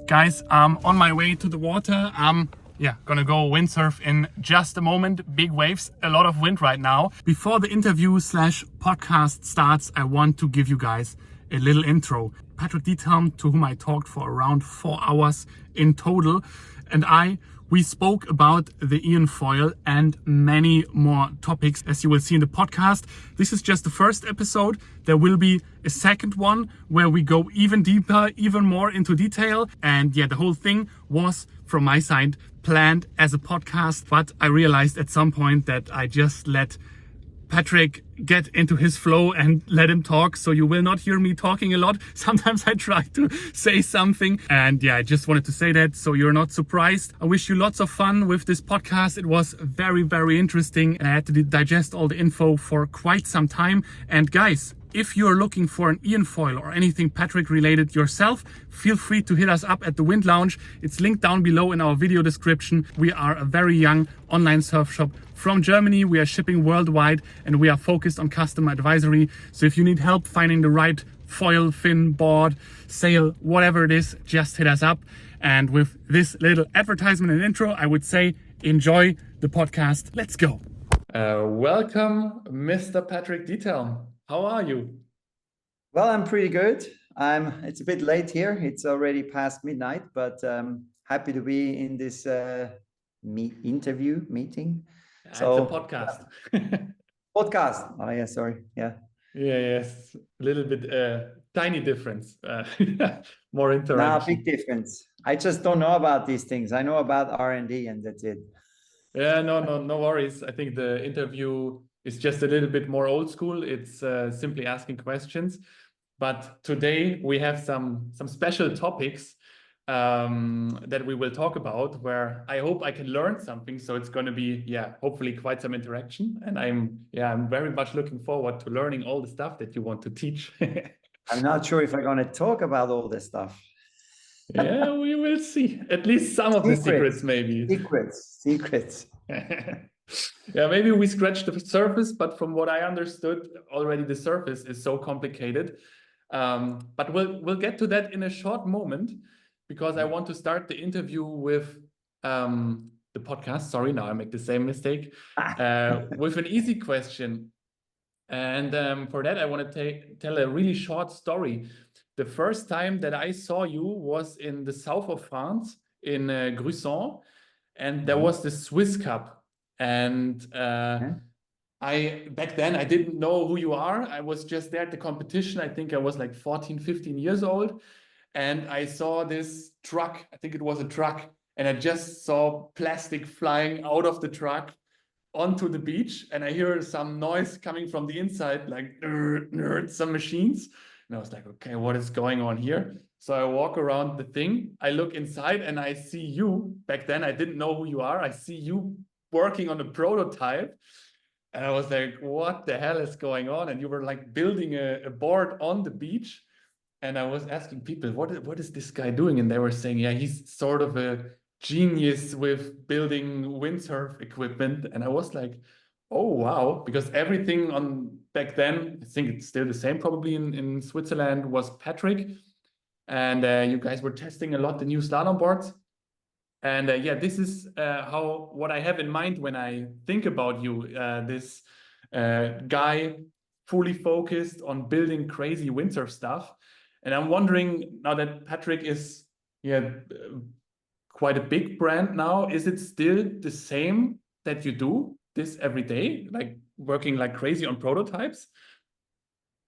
Guys, I'm on my way to the water. I'm gonna go windsurf in just a moment. Big waves, a lot of wind right now. Before the interview slash podcast starts, I want to give you guys a little intro. Patrik Diethelm, to whom I talked for around 4 hours in total, and we spoke about the AEON Foil and many more topics, as you will see in the podcast. This is just the first episode. There will be a second one where we go even deeper, even more into detail. And the whole thing was, from my side, planned as a podcast. But I realized at some point that I just let Patrik get into his flow and let him talk. So you will not hear me talking a lot. Sometimes I try to say something. And I just wanted to say that so you're not surprised. I wish you lots of fun with this podcast. It was very, very interesting. I had to digest all the info for quite some time. And guys, if you're looking for an AEON Foil or anything Patrik related yourself, feel free to hit us up at the Wind Lounge. It's linked down below in our video description. We are a very young online surf shop from Germany. We are shipping worldwide and we are focused on customer advisory. So if you need help finding the right foil, fin, board, sail, whatever it is, just hit us up. And with this little advertisement and intro, I would say enjoy the podcast. Let's go. Welcome, Mr. Patrik Diethelm. How are you? Well, I'm pretty good. It's a bit late here. It's already past midnight, but happy to be in this meeting. So it's a podcast. Podcast. Oh yeah, sorry. Yeah. Yes. A little bit tiny difference. More interaction. Nah, big difference. I just don't know about these things. I know about R&D and that's it. Yeah, no worries. I think the interview is just a little bit more old school. It's simply asking questions. But today we have some special topics that we will talk about where I hope I can learn something. So it's going to be, hopefully quite some interaction. And I'm very much looking forward to learning all the stuff that you want to teach. I'm not sure if I'm going to talk about all this stuff. Yeah, we will see. At least some of the secrets, maybe. Secrets. Yeah, maybe we scratched the surface, but from what I understood, already the surface is so complicated. But we'll get to that in a short moment, because I want to start the interview with the podcast. Sorry, now I make the same mistake. With an easy question. And for that, I want to tell a really short story. The first time that I saw you was in the south of France, in Gruissan, and there was the Swiss Cup. And back then I didn't know who you are. I was just there at the competition. I think I was like 14, 15 years old. And I saw this truck. I think it was a truck. And I just saw plastic flying out of the truck onto the beach. And I hear some noise coming from the inside, like some machines. And I was like, okay, what is going on here? So I walk around the thing. I look inside and I see you. Back then I didn't know who you are. I see you working on a prototype, and I was like, what the hell is going on? And you were like building a board on the beach, and I was asking people, what is this guy doing? And they were saying, yeah, he's sort of a genius with building windsurf equipment. And I was like, oh wow, because everything on back then, I think it's still the same probably in Switzerland, was Patrik, and you guys were testing a lot the new slalom boards. And this is what I have in mind when I think about you, this guy fully focused on building crazy windsurf stuff. And I'm wondering, now that Patrik is quite a big brand now, is it still the same that you do this every day, like working like crazy on prototypes?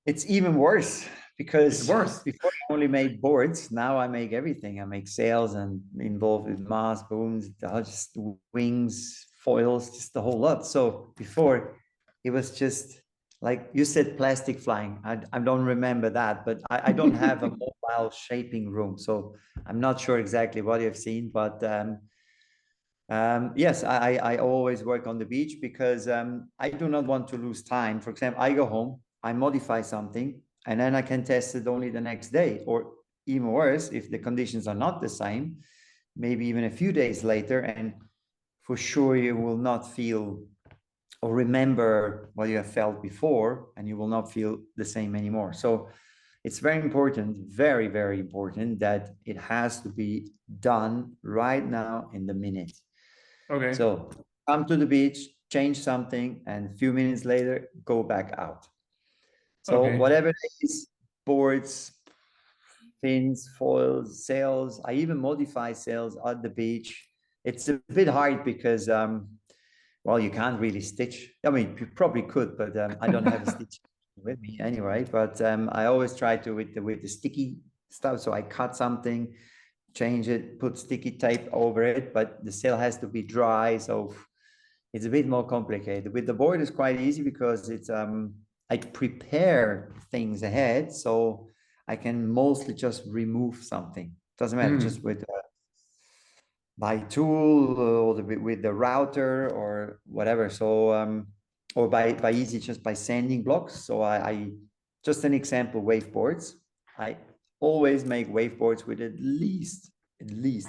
It's even worse. Because before I only made boards, now I make everything. I make sails and involved with mast, booms, just wings, foils, just the whole lot. So before it was just like you said, plastic flying. I don't remember that, but I don't have a mobile shaping room. So I'm not sure exactly what you've seen, but yes, I always work on the beach because I do not want to lose time. For example, I go home, I modify something, and then I can test it only the next day, or even worse, if the conditions are not the same, maybe even a few days later. And for sure, you will not feel or remember what you have felt before, and you will not feel the same anymore. So it's very important, very, very important that it has to be done right now in the minute. Okay. So come to the beach, change something, and a few minutes later, go back out. So Okay. whatever it is, boards, fins, foils, sails, I even modify sails at the beach. It's a bit hard because, well, you can't really stitch. I mean, you probably could, but I don't have a stitch with me anyway. But I always try to with the sticky stuff. So I cut something, change it, put sticky tape over it, but the sail has to be dry. So it's a bit more complicated. With the board, it's quite easy because it's I prepare things ahead, so I can mostly just remove something. Doesn't matter, just with by tool or with the router or whatever. So or by easy just by sanding blocks. So I just an example, wave boards. I always make wave boards with at least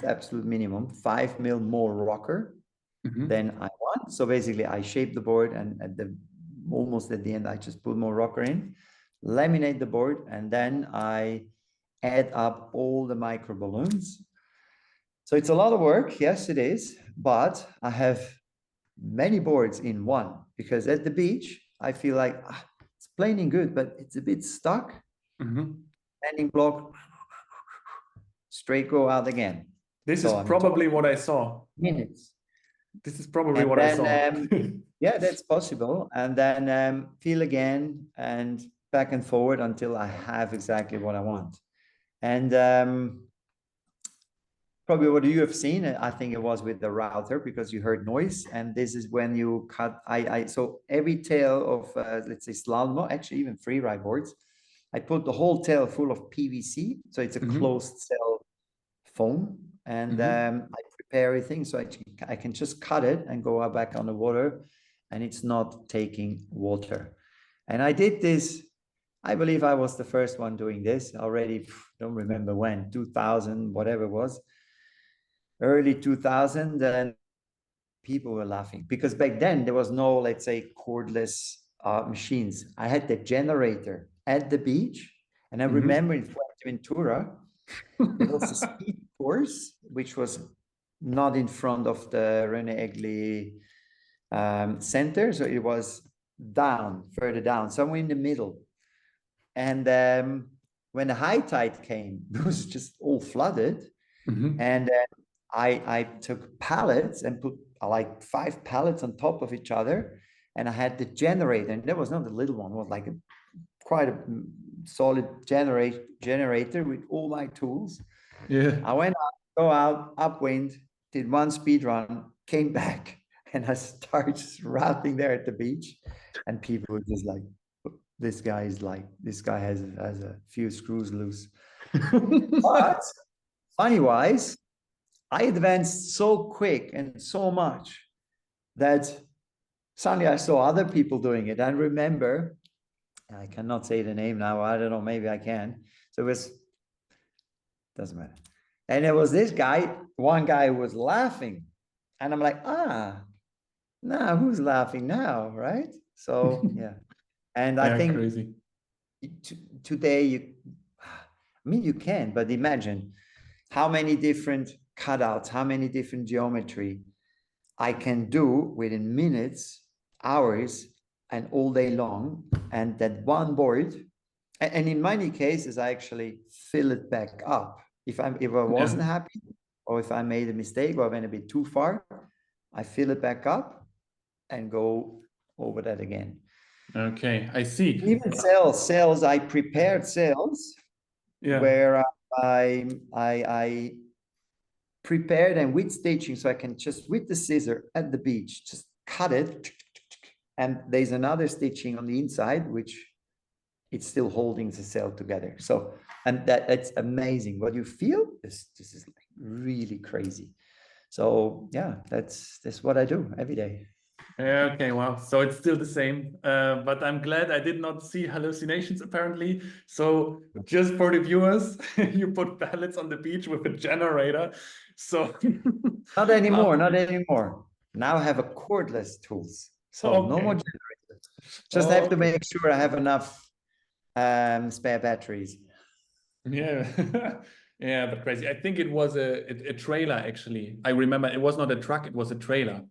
absolute minimum 5 mil more rocker than I want. So basically I shape the board and at the almost at the end I just put more rocker in, laminate the board, and then I add up all the micro balloons. So it's a lot of work, yes it is, but I have many boards in one because at the beach I feel like it's planing good, but it's a bit stuck. Landing block, straight go out again. This is probably what I saw. Minutes. This is probably what I saw. Yeah, that's possible. And then feel again and back and forward until I have exactly what I want. And probably what you have seen, I think it was with the router because you heard noise. And this is when you cut, so every tail of, let's say slalom, actually even free ride boards, I put the whole tail full of PVC. So it's a closed cell foam. And I prepare everything so I can just cut it and go back on the water and it's not taking water. And I did this, I believe I was the first one doing this already, don't remember when, 2000, whatever it was, early 2000, and people were laughing because back then there was no, let's say, cordless machines. I had the generator at the beach. And I remember in Fuerteventura, there was a speed course, which was not in front of the Rene Egli center. So it was down, further down, somewhere in the middle. And when the high tide came, it was just all flooded. And I took pallets and put like 5 pallets on top of each other. And I had the generator, and that was not a little one, it was like quite a solid generator with all my tools. Yeah. I went out, go out, upwind, did one speed run, came back, and I started routing there at the beach. And people were just like, this guy has a few screws loose. But funny wise, I advanced so quick and so much that suddenly I saw other people doing it. And remember, I cannot say the name now. I don't know, maybe I can. So it was, doesn't matter. And there was this guy, one guy was laughing. And I'm like, now who's laughing now, right? So, yeah. And I think crazy. Today, you can, but imagine how many different cutouts, how many different geometry I can do within minutes, hours, and all day long. And that one board, and in many cases, I actually fill it back up. If I wasn't happy, or if I made a mistake or I went a bit too far, I fill it back up and go over that again. Okay, I see. Even cells, I prepared cells where I prepared and with stitching, so I can just with the scissor at the beach, just cut it. And there's another stitching on the inside, which it's still holding the cell together. So, and that's amazing. What you feel, this is like really crazy. So yeah, that's what I do every day. Okay, wow. So it's still the same, but I'm glad I did not see hallucinations apparently. So just for the viewers, you put pallets on the beach with a generator. So not anymore, not anymore. Now I have a cordless tools. So no more generators. Just have to make sure I have enough Spare batteries. Yeah. Yeah, but crazy. I think it was a trailer actually. I remember it was not a truck, it was a trailer.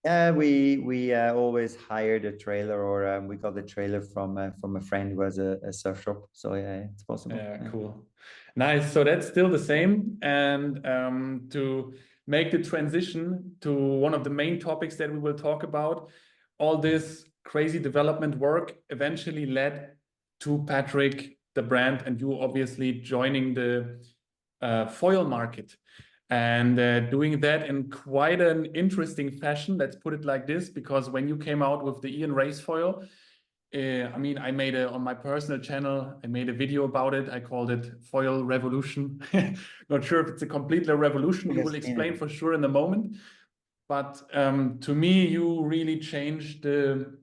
Yeah, we always hired a trailer, or we got the trailer from a friend who has a surf shop. So yeah, it's possible. Yeah, Yeah. cool. Nice. So that's still the same. And to make the transition to one of the main topics that we will talk about, all this crazy development work eventually led to Patrik, the brand, and you obviously joining the foil market and doing that in quite an interesting fashion. Let's put it like this, because when you came out with the AEON race foil, I mean, I made on my personal channel, I made a video about it. I called it Foil Revolution. Not sure if it's a complete revolution. You will explain for sure in a moment. But to me, you really changed the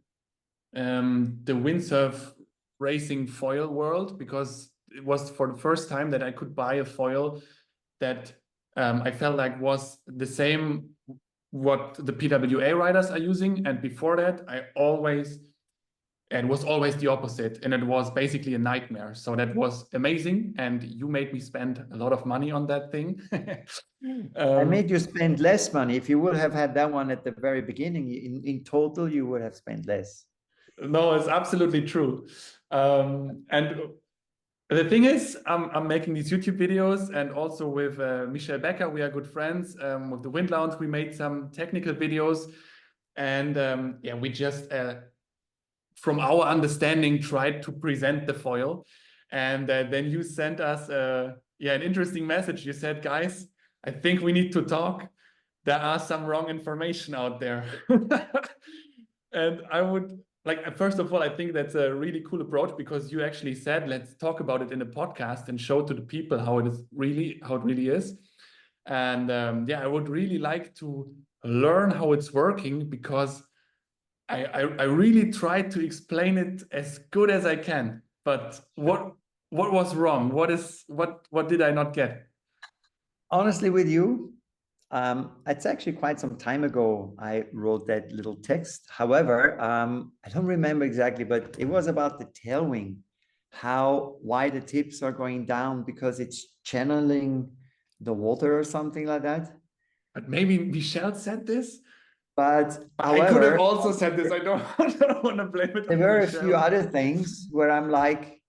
windsurf racing foil world, because it was for the first time that I could buy a foil that I felt like was the same what the PWA riders are using. And before that, it was always the opposite, and it was basically a nightmare. So that was amazing, and you made me spend a lot of money on that thing. I made you spend less money. If you would have had that one at the very beginning, in total, you would have spent less. No, it's absolutely true. And the thing is, I'm making these YouTube videos, and also with Michel Becker, we are good friends. With the Wind Lounge, we made some technical videos, and yeah, we just from our understanding, tried to present the foil. And then you sent us an interesting message. You said, guys, I think we need to talk. There are some wrong information out there. And I would like, first of all, I think that's a really cool approach, because you actually said, let's talk about it in a podcast and show to the people how it really is. And yeah, I would really like to learn how it's working, because I really tried to explain it as good as I can, but what was wrong? What did I not get? Honestly, with you, it's actually quite some time ago I wrote that little text. However, I don't remember exactly, but it was about the tailwing, why the tips are going down, because it's channeling the water or something like that. But maybe Michelle said this. But I could have however, also said this. I don't, I don't want to blame it there on were a Michelle. few other things where I'm like,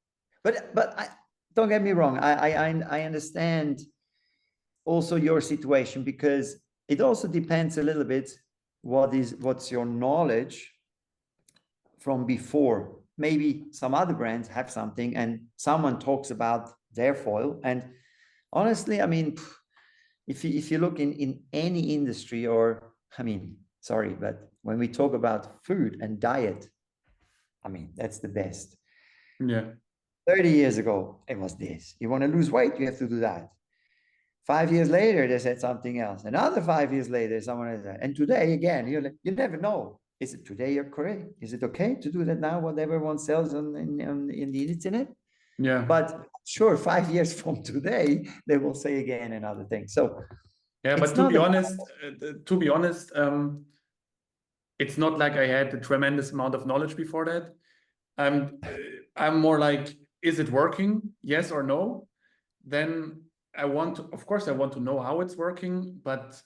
don't get me wrong. I understand also your situation, because it also depends a little bit what's your knowledge from before. Maybe some other brands have something and someone talks about their foil. And honestly, I mean, if you look in any industry, or I mean, sorry, but when we talk about food and diet, I mean, that's the best. Yeah. 30 years ago, it was this. You want to lose weight, you have to do that. 5 years later, they said something else. Another 5 years later, someone else said, and today again, you never know. Is it today you're correct? Is it okay to do that now, what everyone sells in the internet? Yeah. But sure, 5 years from today, they will say again another thing. So yeah, but to be honest, it's not like I had a tremendous amount of knowledge before that. I'm more like, is it working? Yes or no? Then of course, I want to know how it's working, but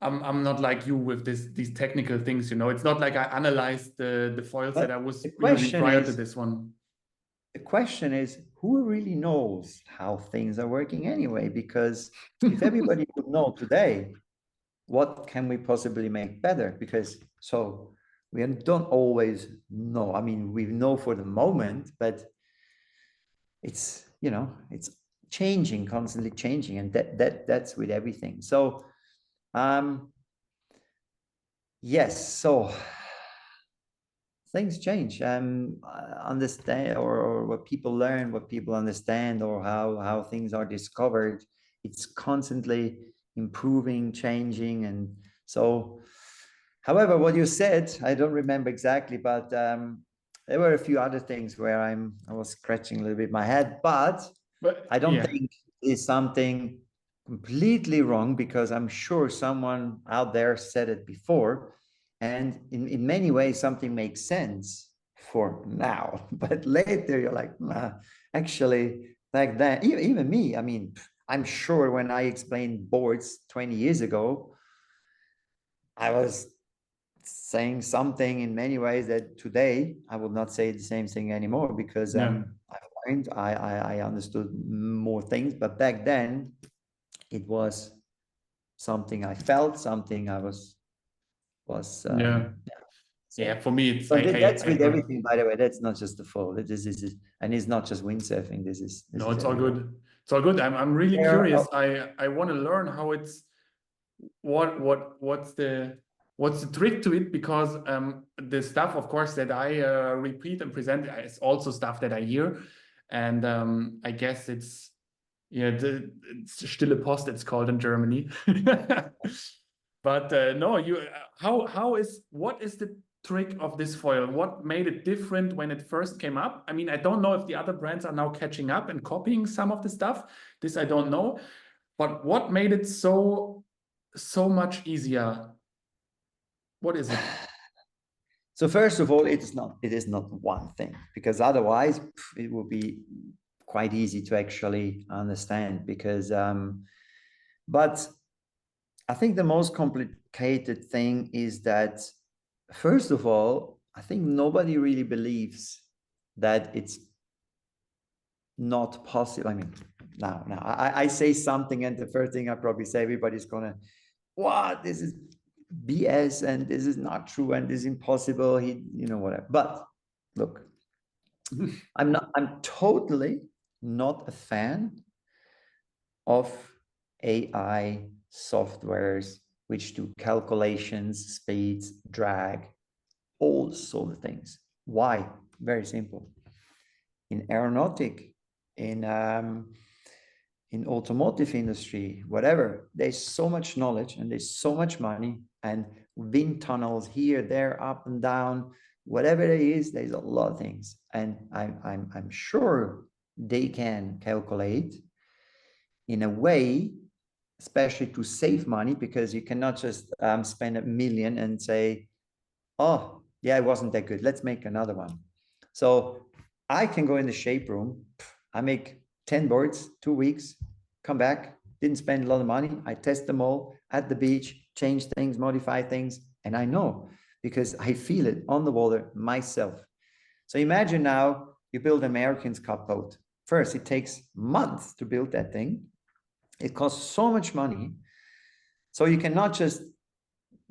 I'm not like you with these technical things, you know. It's not like I analyzed the foils that I was using prior to this one. The question is, who really knows how things are working anyway? Because if everybody would know today, what can we possibly make better? Because so we don't always know. I mean, we know for the moment, but it's, it's changing, constantly changing, and that's with everything. So yes, so things change. Understand, or what people learn, what people understand, or how things are discovered. It's constantly improving, changing, and so. However, what you said, I don't remember exactly, but there were a few other things where I was scratching a little bit my head, but I don't think it's something completely wrong, because I'm sure someone out there said it before. And in many ways, something makes sense for now. But later you're like, nah, actually, like that, even me, I mean, I'm sure when I explained boards 20 years ago, I was saying something in many ways that today I would not say the same thing anymore, because Yeah. I learned, I understood more things. But back then it was something I felt, something I was Yeah. yeah. Yeah. So, For me, it's so that's I with heard. everything, by the way. That's not just the fall. This is, and it's not just windsurfing. This No, is it's all everywhere. good. It's all good. I'm really There curious. are, I want to learn how it's what's the trick to it, because the stuff, of course, that I repeat and present is also stuff that I hear, and I guess it's yeah, it's stille Post, it's called in Germany. But no, you what is the trick of this foil? What made it different when it first came up? I mean, I don't know if the other brands are now catching up and copying some of the stuff. This I don't know. But what made it so much easier? What is it? so first of all, it is not one thing, because otherwise it would be quite easy to actually understand, because but I think the most complicated thing is that, first of all, I think nobody really believes that it's not possible. I mean, now I say something, and the first thing I probably say, everybody's gonna, what? This is BS, and this is not true, and this is impossible. Whatever. But look, I'm totally not a fan of AI softwares which do calculations, speeds, drag, all sort of things. Why? Very simple. In aeronautic, in automotive industry, whatever, there's so much knowledge and there's so much money, and wind tunnels here, there, up and down, whatever it is, there's a lot of things. And I'm sure they can calculate in a way, especially to save money, because you cannot just spend 1 million and say, oh, yeah, it wasn't that good, let's make another one. So I can go in the shape room, I make 10 boards, 2 weeks, come back, didn't spend a lot of money. I test them all at the beach, change things, modify things, and I know, because I feel it on the water myself. So imagine now you build an American's Cup boat. First, it takes months to build that thing. It costs so much money. So you cannot just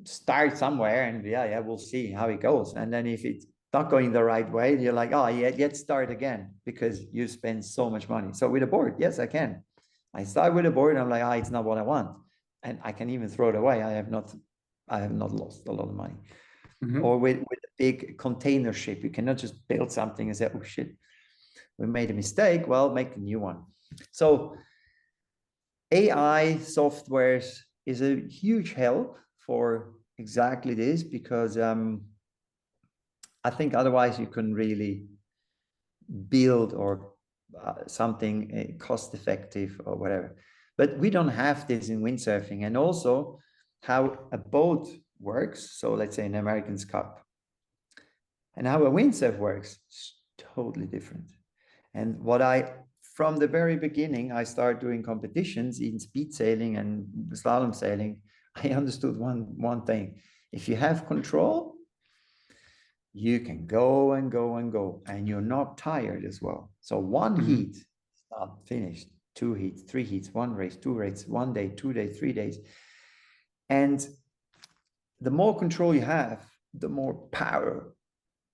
start somewhere and yeah, we'll see how it goes. And then if it's not going the right way, you're like, oh, yeah, let's start again, because you spend so much money. So with a board, yes, I can. I start with a board and I'm like, it's not what I want. And I can even throw it away. I have not lost a lot of money. Or with a big container ship, you cannot just build something and say, oh shit, we made a mistake. Well, make a new one. So AI softwares is a huge help for exactly this, because I think otherwise you couldn't really build or something cost effective or whatever. But we don't have this in windsurfing. And also how a boat works, so let's say an American's Cup, and how a windsurf works is totally different. And from the very beginning, I started doing competitions in speed sailing and slalom sailing. I understood one thing: if you have control, you can go and go and go, and you're not tired as well. So one heat is not finished, 2 heats, 3 heats, 1 race, 2 races, 1 day, 2 days, 3 days. And the more control you have, the more power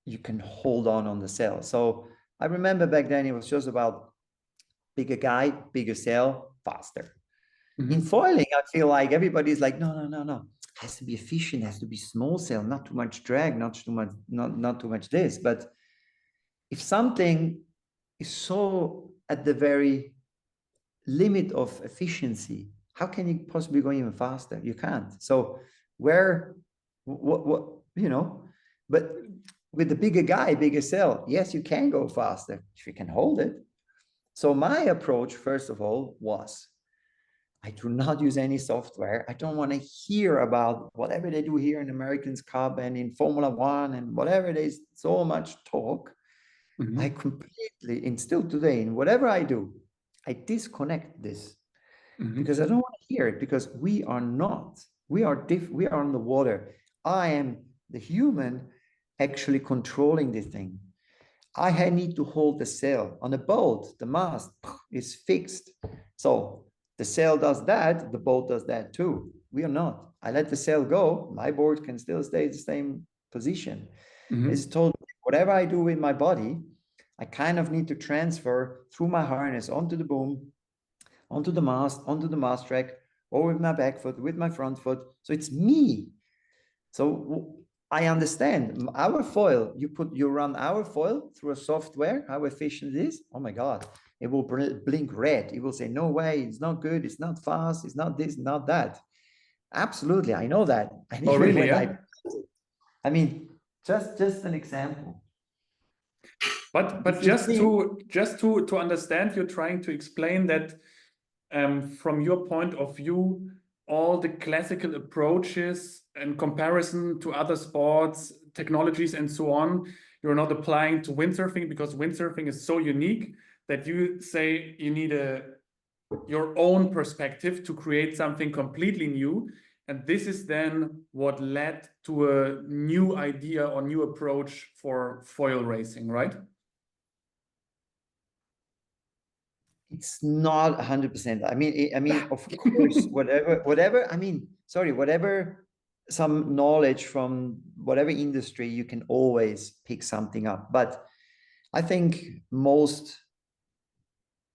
you can hold on the sail. So I remember back then it was just about bigger guy, bigger sail, faster. In foiling, I feel like everybody's like, no. It has to be efficient, it has to be small sail, not too much drag, not too much this. But if something is so at the very limit of efficiency, how can you possibly go even faster? You can't. So what but with the bigger guy, bigger sail, yes, you can go faster if you can hold it. So my approach, first of all, was I do not use any software. I don't want to hear about whatever they do here in Americans Cup and in Formula One and whatever it is. So much talk. I completely, and still today, in whatever I do, I disconnect this because I don't want to hear it, because we are not, we are on the water. I am the human actually controlling this thing. I need to hold the sail on a boat. The mast is fixed. So the sail does that, the boat does that too. We are not. I let the sail go, my board can still stay the same position. It's told whatever I do with my body, I kind of need to transfer through my harness onto the boom, onto the mast track, or with my back foot, with my front foot. So it's me. So I understand our foil. You run our foil through a software. How efficient it is? Oh my God! It will blink red. It will say, "No way! It's not good. It's not fast. It's not this, not that." Absolutely, I know that. And Oh, even really? when Yeah. I mean, just an example. But just to understand, you're trying to explain that from your point of view, all the classical approaches in comparison to other sports, technologies, and so on, you're not applying to windsurfing, because windsurfing is so unique that you say you need your own perspective to create something completely new. And this is then what led to a new idea or new approach for foil racing, right? It's not 100%. I mean, of course, whatever. I mean, sorry, whatever, some knowledge from whatever industry, you can always pick something up. But I think most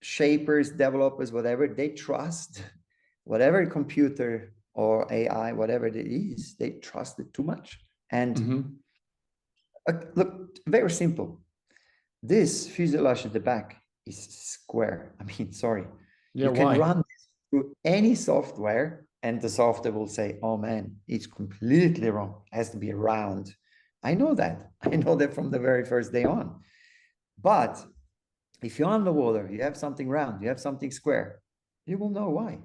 shapers, developers, whatever, they trust whatever computer or AI, whatever it is, they trust it too much. And look, very simple. This fuselage at the back is square. I mean, sorry. Yeah, You can why? run this through any software and the software will say, oh man, it's completely wrong. It has to be round. I know that. I know that from the very first day on. But if you're on the water, you have something round, you have something square, you will know why.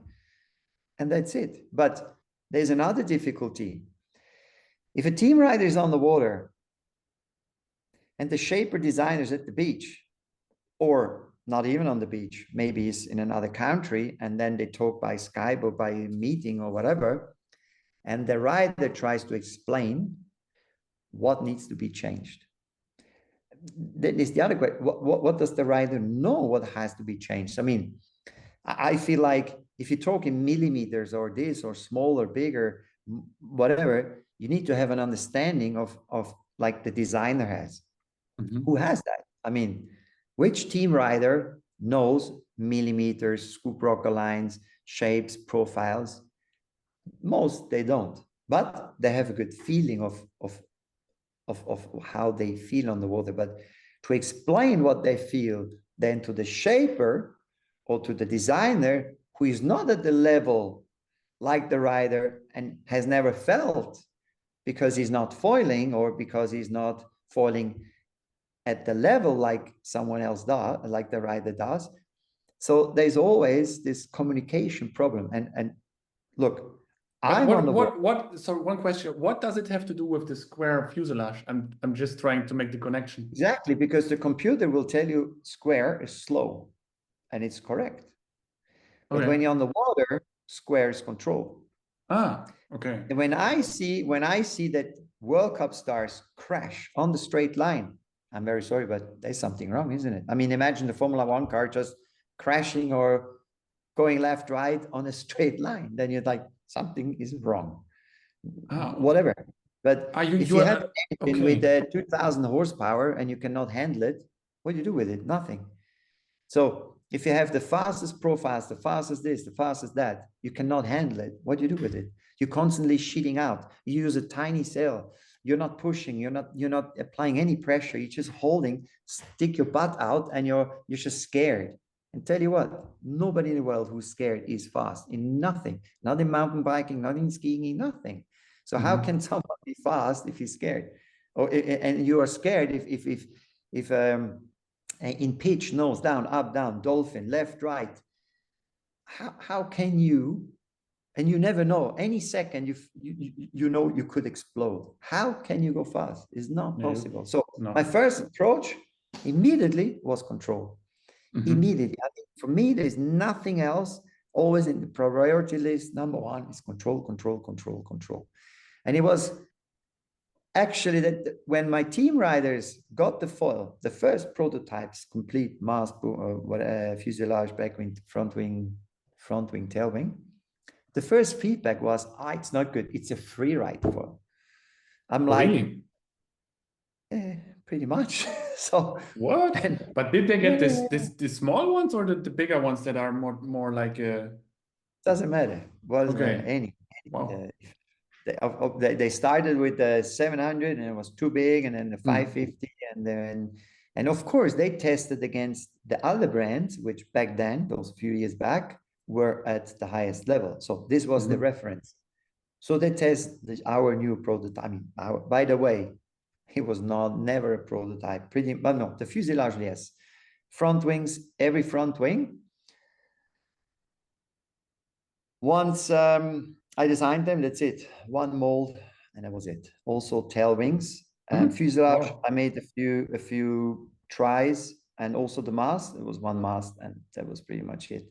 And that's it. But there's another difficulty. If a team rider is on the water and the shaper designer is at the beach, or not even on the beach, maybe he's in another country, and then they talk by Skype or by meeting or whatever, and the rider tries to explain what needs to be changed. That is the other question. What does the rider know what has to be changed? I mean, I feel like if you talk in millimeters or this or smaller, bigger, whatever, you need to have an understanding of like the designer has. Who has that? I mean, which team rider knows millimeters, scoop rocker lines, shapes, profiles? Most they don't, but they have a good feeling of how they feel on the water. But to explain what they feel then to the shaper or to the designer who is not at the level like the rider and has never felt, because he's not foiling or because he's not foiling at the level like someone else does, like the rider does. So there's always this communication problem. And look, But I'm on the so one question, what does it have to do with the square fuselage? I'm just trying to make the connection. exactly, because the computer will tell you square is slow, and it's correct. But Okay. when you're on the water, square is control. Ah, okay. And when I see that World Cup stars crash on the straight line, I'm very sorry, but there's something wrong, isn't it? I mean, imagine the Formula One car just crashing or going left, right on a straight line. Then you're like, something is wrong. Ah, Whatever. But if you have an engine okay. with 2,000 horsepower and you cannot handle it, what do you do with it? Nothing. So if you have the fastest profiles, the fastest this, the fastest that, you cannot handle it. What do you do with it? You're constantly sheeting out. You use a tiny sail. You're not pushing. You're not applying any pressure. You're just holding. Stick your butt out, and you're just scared. And tell you what, nobody in the world who's scared is fast in nothing. Not in mountain biking, not in skiing, in nothing. So how can someone be fast if he's scared? Or and you are scared if in pitch, nose down, up, down, dolphin, left, right. how can you, and you never know, any second you know you could explode. How can you go fast? It's not possible. So No. my first approach immediately was control. Immediately. I mean, for me, there's nothing else. Always in the priority list, number one is control, control, control, control. And it was actually that when my team riders got the foil, the first prototypes, complete mast, fuselage, back wing, front wing, tail wing, the first feedback was, it's not good. It's a free ride foil. I'm like, Really? pretty much. So What? But did they get this small ones or the bigger ones that are more like a... Doesn't matter. Was Okay. any. Wow. They started with the 700 and it was too big, and then the 550, and of course they tested against the other brands, which back then, those few years back, were at the highest level. So this was the reference. So they test our new prototype. I mean, by the way, it was never a prototype. But no, the fuselage, yes. Front wings, every front wing. Once I designed them, that's it. One mold, and that was it. Also tail wings and fuselage. Wow. I made a few tries, and also the mast. It was one mast, and that was pretty much it.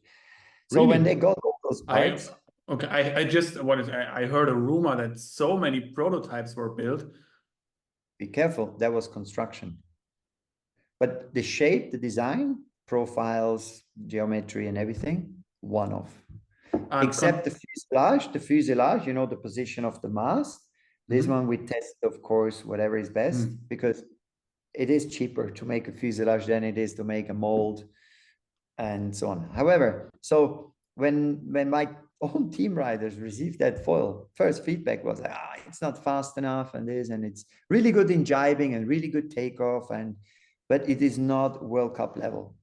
So when they got all those parts, I heard a rumor that so many prototypes were built. be careful. That was construction. But the shape, the design, profiles, geometry, and everything, one off. Except the fuselage, you know, the position of the mast. This one we test, of course, whatever is best, because it is cheaper to make a fuselage than it is to make a mold and so on. However, so when my own team riders received that foil, first feedback was, it's not fast enough, and it's really good in jibing and really good takeoff, but it is not World Cup level.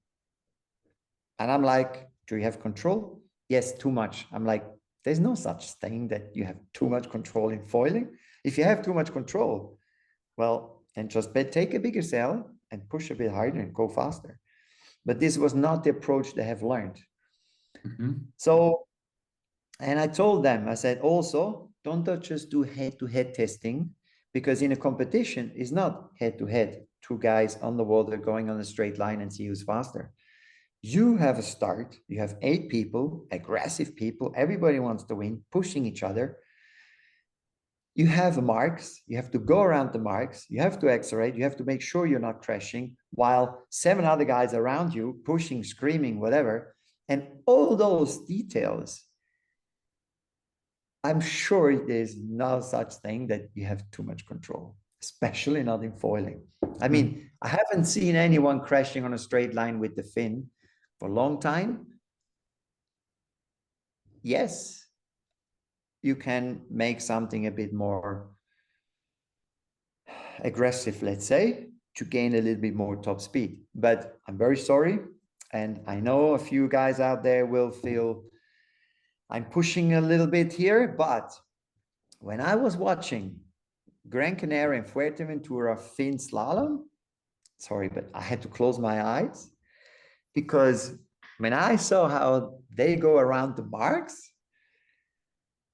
And I'm like, do you have control? Yes, too much. I'm like, there's no such thing that you have too much control in foiling. If you have too much control, well, then just take a bigger sail and push a bit harder and go faster. But this was not the approach they have learned. So, and I told them, I said, also, don't just do head-to-head testing, because in a competition, it's not head-to-head, two guys on the water going on a straight line and see who's faster. You have a start, you have 8 people, aggressive people, everybody wants to win, pushing each other. You have marks, you have to go around the marks, you have to accelerate, you have to make sure you're not crashing, while 7 other guys around you, pushing, screaming, whatever. And all those details, I'm sure there's no such thing that you have too much control, especially not in foiling. I mean, I haven't seen anyone crashing on a straight line with the fin for a long time. Yes, you can make something a bit more aggressive, let's say, to gain a little bit more top speed. But I'm very sorry. And I know a few guys out there will feel I'm pushing a little bit here. But when I was watching Gran Canaria and Fuerteventura fin slalom, sorry, but I had to close my eyes, because when I saw how they go around the marks,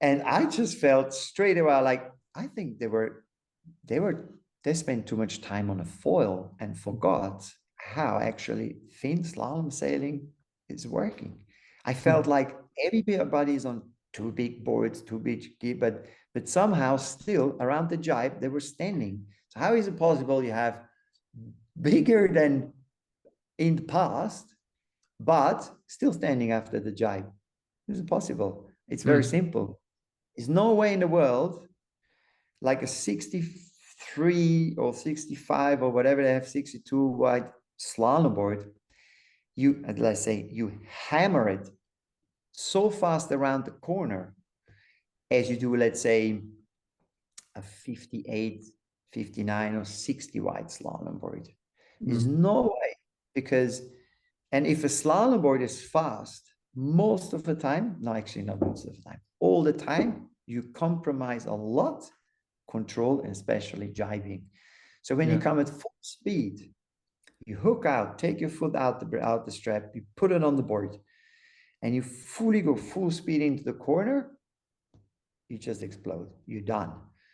and I just felt straight away like, I think they spent too much time on a foil and forgot how actually fin slalom sailing is working. I felt like everybody's on 2 big boards, 2 big, but somehow still around the jibe, they were standing. So how is it possible you have bigger than in the past, but still standing after the jibe? This is possible. It's very simple. There's no way in the world, like a 63 or 65 or whatever they have, 62 wide slalom board, let's say you hammer it so fast around the corner as you do, let's say, a 58, 59 or 60 wide slalom board. There's no way, because, and if a slalom board is fast, most of the time, no, actually not most of the time, all the time, you compromise a lot control, and especially jibing. So when you come at full speed, you hook out, take your foot out the strap, you put it on the board, and you fully go full speed into the corner, you just explode. You're done.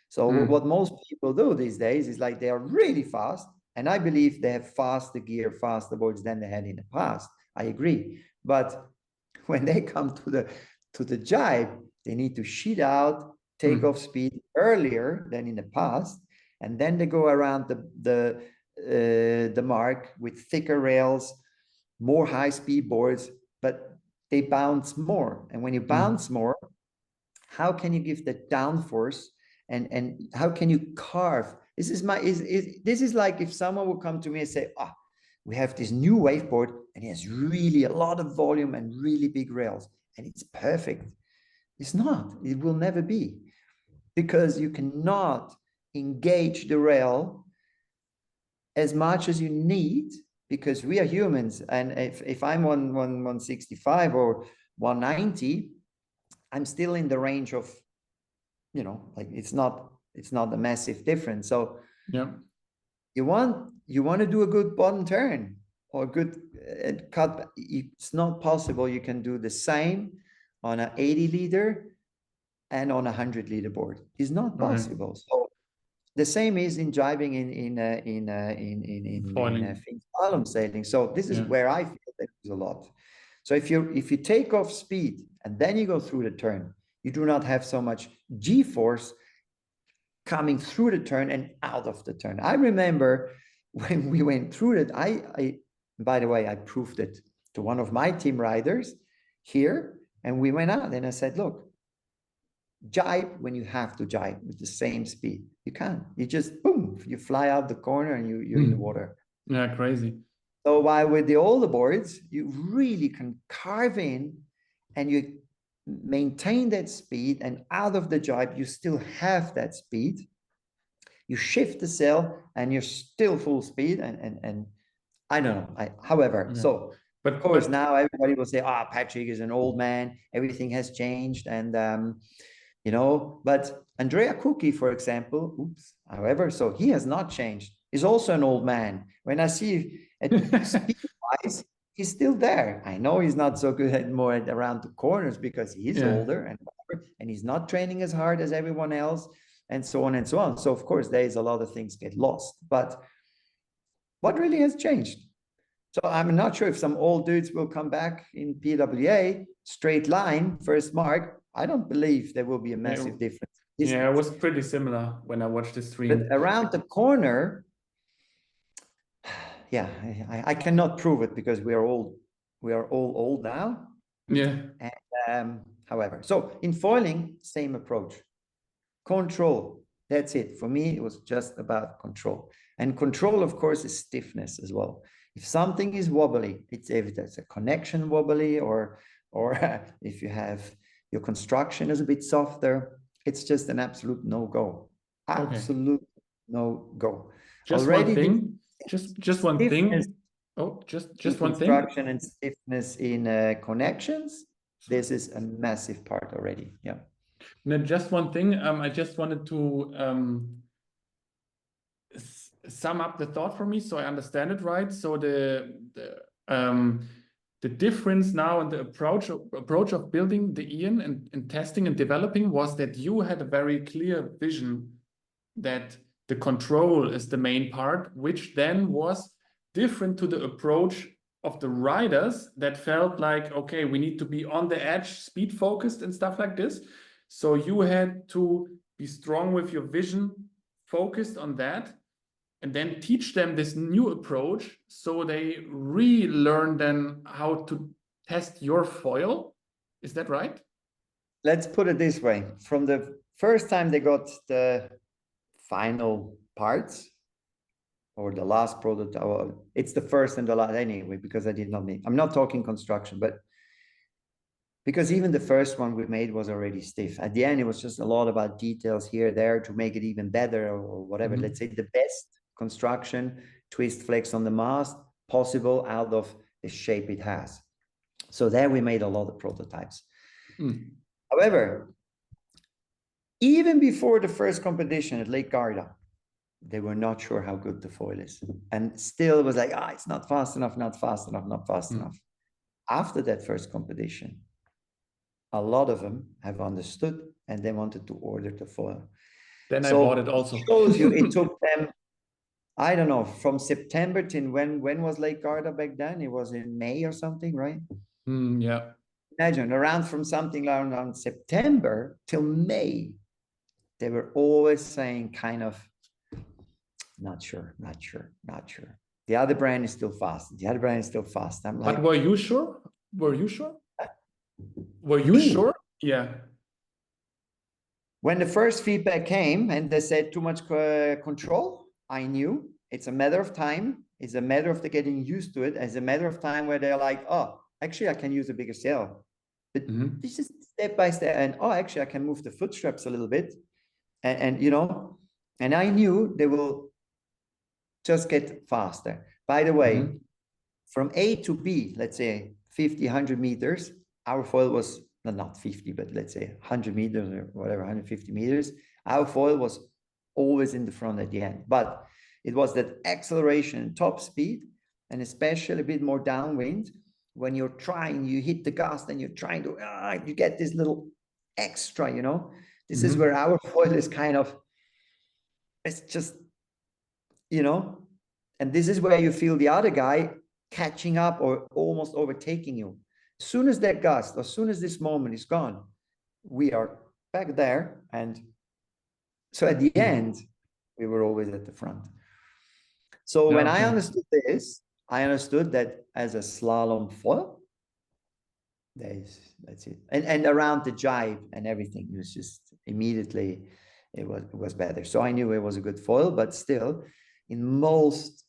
So what most people do these days is like they are really fast, and I believe they have faster gear, faster boards than they had in the past. I agree. But when they come to the jibe, they need to sheet out, take off speed earlier than in the past, and then they go around the mark with thicker rails, more high-speed boards, but they bounce more. And when you bounce more, how can you give the downforce, and how can you carve? This is like if someone would come to me and say, we have this new waveboard and it has really a lot of volume and really big rails and it's perfect. It's not. It will never be, because you cannot engage the rail as much as you need, because we are humans. And if I'm on 165 or 190, I'm still in the range of, like it's not a massive difference. So yeah, you want to do a good bottom turn or a good cut. It's not possible. You can do the same on an 80 liter and on a 100 liter board. It's not possible. So the same is in jibing in slalom sailing. So this is where I feel there's a lot. So if you take off speed and then you go through the turn, you do not have so much G-force coming through the turn and out of the turn. I remember when we went through it, by the way, I proved it to one of my team riders here, and we went out and I said, look, jibe when you have to jibe with the same speed. You can't. You just, boom, you fly out the corner and you're in the water. Yeah, crazy. So while with the older boards, you really can carve in and you maintain that speed, and out of the jibe, you still have that speed. You shift the sail and you're still full speed. And I don't know. However, so but of course, now everybody will say, Patrik is an old man. Everything has changed. And, but Andrea Cookie, for example, however, so he has not changed. He's also an old man. When I see speed-wise, he's still there. I know he's not so good anymore around the corners because he's older and he's not training as hard as everyone else, and so on and so on. So of course, there's a lot of things get lost. But what really has changed? So I'm not sure if some old dudes will come back in PWA, straight line, first mark. I don't believe there will be a massive difference. It was pretty similar when I watched the stream. But around the corner, I cannot prove it because we are all old now. Yeah. And, however, so in foiling, same approach. Control. That's it. For me, it was just about control. And control, of course, is stiffness as well. If something is wobbly, if there's a connection wobbly, or if you have your construction is a bit softer, it's just an absolute no-go. Absolute no-go. Just already one thing. Just one thing. Oh, just one thing. Construction and stiffness in connections. This is a massive part already. Yeah. No, just one thing. I just wanted to sum up the thought for me so I understand it right. So the difference now in the approach of building the AEON and testing and developing was that you had a very clear vision that the control is the main part, which then was different to the approach of the riders that felt like, okay, we need to be on the edge, speed focused and stuff like this. So you had to be strong with your vision, focused on that, and then teach them this new approach so they relearn then how to test your foil. Is that right? Let's put it this way. From the first time they got the final parts or the last prototype, it's the first and the last anyway, because I did not need, I'm not talking construction, but because even the first one we made was already stiff. At the end, it was just a lot about details here, there to make it even better or whatever. Let's say the best construction, twist flex on the mast possible out of the shape it has. So there we made a lot of prototypes. However, even before the first competition at Lake Garda, they were not sure how good the foil is. And still it was like, it's not fast enough, not fast enough, not fast enough. after that first competition, a lot of them have understood and they wanted to order the foil. Then I So bought it also. it shows you, it took them, I don't know, from September to when was Lake Garda back then? It was in May or something, right? Yeah. Imagine around from something around September till May, they were always saying kind of, not sure. The other brand is still fast. The other brand is still fast. I'm like, But were you sure? Were you sure? Were you Me? sure? Yeah. when the first feedback came and they said too much control, I knew it's a matter of time. It's a matter of the getting used to it. It's a matter of time where they're like, oh, actually, I can use a bigger sail. But this is step by step. And oh, actually, I can move the foot straps a little bit. And you know, and I knew they will just get faster. By the way, from A to B, let's say 50, 100 meters, our foil was not 50, but let's say 100 meters or whatever, 150 meters. Our foil was always in the front at the end. But it was that acceleration, top speed, and especially a bit more downwind. When you're trying, you hit the gust and you're trying to, you get this little extra, you know. This is where our foil is kind of, it's just, you know, and this is where you feel the other guy catching up or almost overtaking you. As soon as that gust, as soon as this moment is gone, we are back there. And so at the end, we were always at the front. So when I understood this, I understood that as a slalom foil, that's it. And around the jibe and everything, it was just immediately, it was better. So I knew it was a good foil, but still, in most,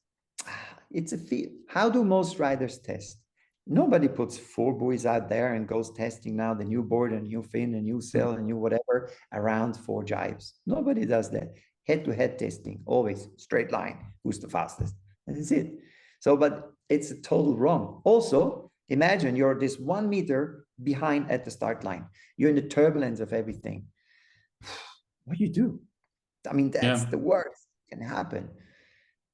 it's a feel. How do most riders test? Nobody puts 4 buoys out there and goes testing now the new board, a new fin, a new sail, a new whatever around 4 jibes. Nobody does that. Head-to-head testing, always straight line. Who's the fastest? And that's it. So, but it's a total wrong. Also, imagine you're this 1 meter behind at the start line. You're in the turbulence of everything. What do you do? I mean, that's the worst that can happen.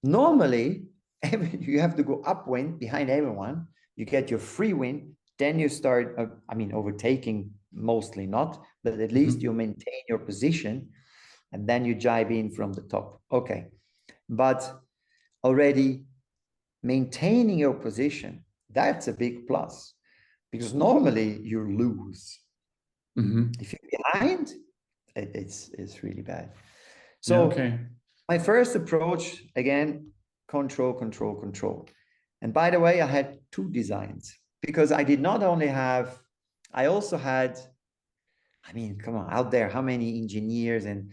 Normally, you have to go upwind behind everyone. You get your free wind, then you start, overtaking mostly not, but at least you maintain your position, and then you jibe in from the top. Okay. But already maintaining your position, that's a big plus, because normally you lose. If you're behind, it's really bad. So my first approach, again, control. And by the way, I had 2 designs, because I did not only have, I also had, I mean, come on, out there, how many engineers, and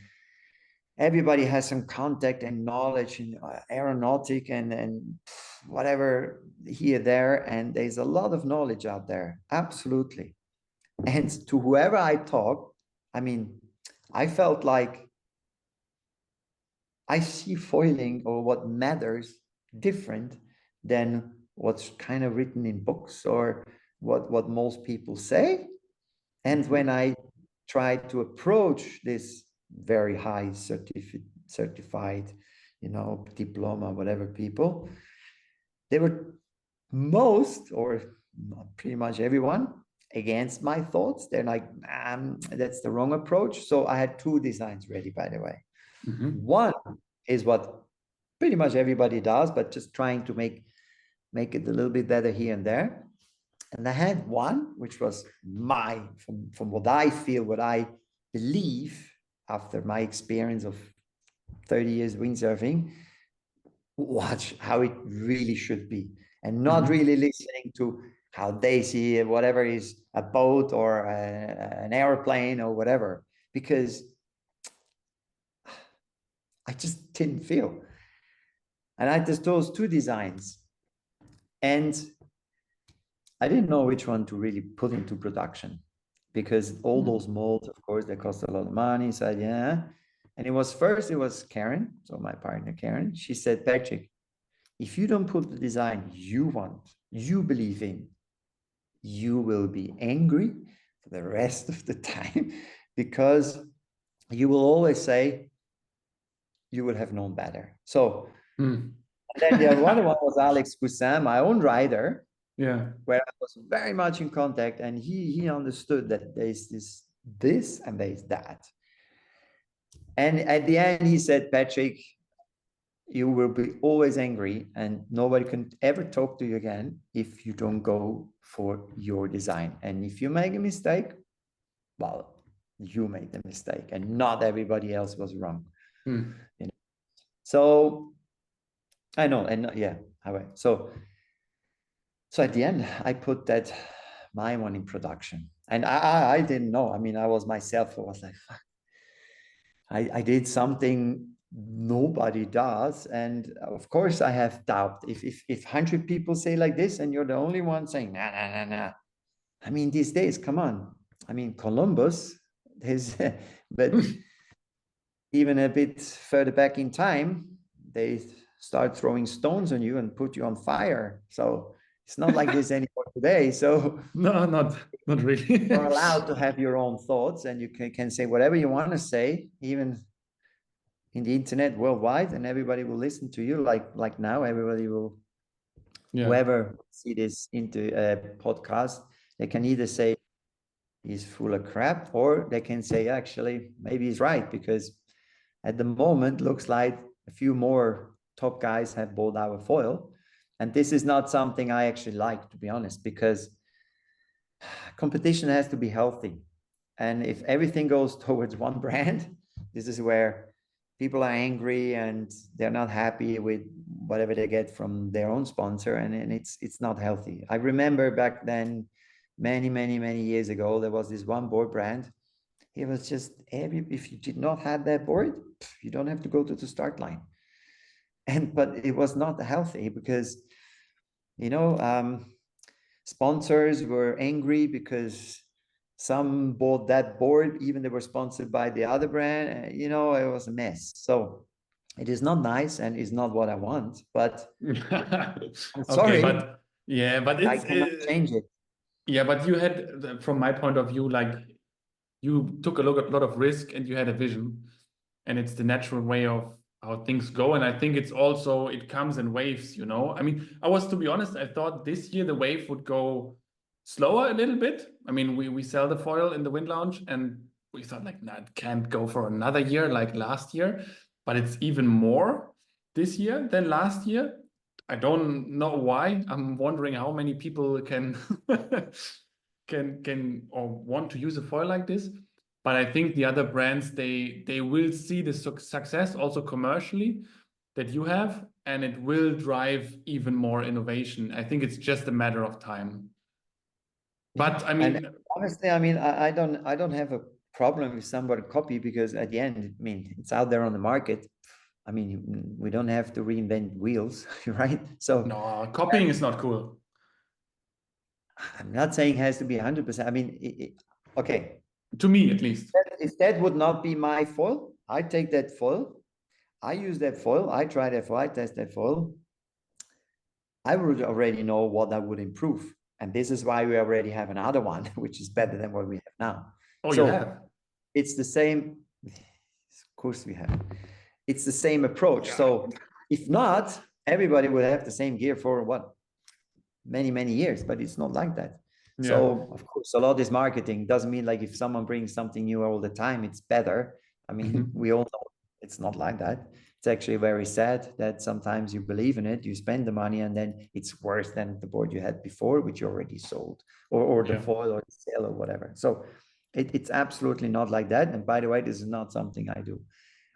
everybody has some contact and knowledge in aeronautic and whatever here, there, and there's a lot of knowledge out there, absolutely. And to whoever I talk, I mean, I felt like I see foiling or what matters different than what's kind of written in books or what most people say. And when I tried to approach this very high certified, you know, diploma, whatever people, they were most, or pretty much everyone, against my thoughts. They're like, that's the wrong approach. So I had 2 designs ready, by the way. One is what pretty much everybody does, but just trying to make it a little bit better here and there. And I had one, which was from what I feel, what I believe after my experience of 30 years windsurfing, watch how it really should be, and not really listening to how they see it, whatever is a boat or an airplane or whatever, because I just didn't feel. And I had those 2 designs, and I didn't know which one to really put into production, because all those molds, of course, they cost a lot of money. So and it was Karen, so my partner Karen. She said, Patrick, if you don't put the design you want, you believe in, you will be angry for the rest of the time, because you will always say you would have known better. So and then the other one was Alex Poussin, my own rider. Yeah. where I was very much in contact, and he understood that there's this and there's that. And at the end, he said, Patrick, you will be always angry and nobody can ever talk to you again if you don't go for your design. And if you make a mistake, well, you made the mistake and not everybody else was wrong. Mm. You know? So I know, and yeah, so at the end, I put that my one in production, and I didn't know. I mean, I was myself. I was like, fuck. I did something nobody does, and of course I have doubt. If 100 people say like this, and you're the only one saying nah nah nah nah. I mean, these days, come on. I mean, Columbus, there's, but even a bit further back in time, they start throwing stones on you and put you on fire. So it's not like this anymore today. So No, not really. you're allowed to have your own thoughts, and you can say whatever you want to say, even in the internet worldwide, and everybody will listen to you. Like now, everybody will, Yeah. whoever see this into a podcast, they can either say he's full of crap, or they can say actually maybe he's right, because at the moment looks like a few more top guys have bought our foil. And this is not something I actually like, to be honest, because competition has to be healthy. And if everything goes towards one brand, this is where people are angry and they're not happy with whatever they get from their own sponsor, and it's not healthy. I remember back then, many years ago, there was this one board brand. It was just if you did not have that board, you don't have to go to the start line. But it was not healthy because, you know, sponsors were angry because some bought that board, even they were sponsored by the other brand. You know, it was a mess. So it is not nice and is not what I want, but I'm sorry. Okay, but yeah, but I it's cannot change it. yeah, but you had, from my point of view, like you took a lot of risk and you had a vision, and it's the natural way of how things go. And I think it's also, it comes in waves, you know. I mean, to be honest, I thought this year the wave would go slower a little bit. I mean, we sell the foil in the Wind Lounge, and we thought like, nah, it can't go for another year like last year, but it's even more this year than last year. I don't know why. I'm wondering how many people can can or want to use a foil like this. But I think the other brands, they will see the success also commercially that you have, and it will drive even more innovation. I think it's just a matter of time. But I mean, and honestly, I mean, I don't have a problem with somebody copy, because at the end, I mean, it's out there on the market. I mean, we don't have to reinvent wheels, right? So no, copying is not cool. I'm not saying it has to be 100%. I mean, okay. To me, at least. If that would not be my foil, I take that foil, I use that foil, I try that foil, I test that foil. I would already know what I would improve. And this is why we already have another one, which is better than what we have now. Oh, so you have? It's the same. Of course we have. It's the same approach. Yeah. So if not, everybody would have the same gear for what? Many years, but it's not like that. Yeah. So of course, a lot is marketing. Doesn't mean like if someone brings something new all the time, it's better. I mean, we all know it's not like that. It's actually very sad that sometimes you believe in it, you spend the money, and then it's worse than the board you had before, which you already sold, or the foil or the sale or whatever. So it's absolutely not like that. And by the way, this is not something I do.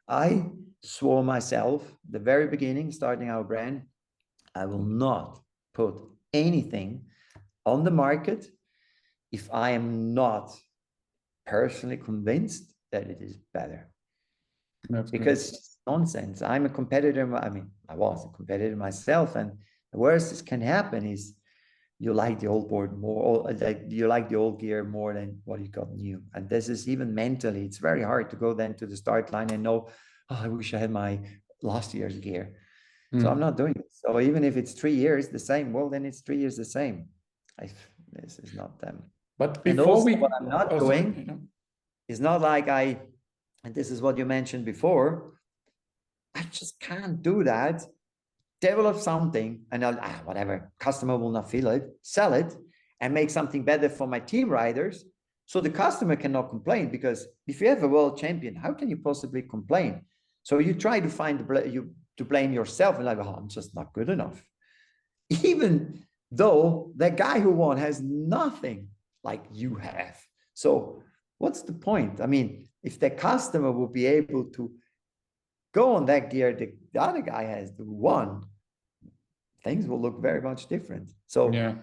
I swore myself the very beginning, starting our brand, I will not put anything on the market if I am not personally convinced that it is better. That's because it's nonsense. I'm a competitor. I mean, I was a competitor myself, and the worst that can happen is you like the old board more, or like you like the old gear more than what you got new. And this is even mentally, it's very hard to go then to the start line and know, oh, I wish I had my last year's gear. So I'm not doing it. So even if it's 3 years the same, well, then it's 3 years the same. This is not them. But before what I'm not doing is not like and this is what you mentioned before, I just can't do that develop something, and I'll, whatever, customer will not feel it, sell it, and make something better for my team riders. So the customer cannot complain, because if you have a world champion, how can you possibly complain? So you try to find to blame yourself, and like, oh, I'm just not good enough. Even though that guy who won has nothing like you have. So what's the point? I mean, if the customer will be able to go on that gear the other guy has the one, things will look very much different. So Yeah.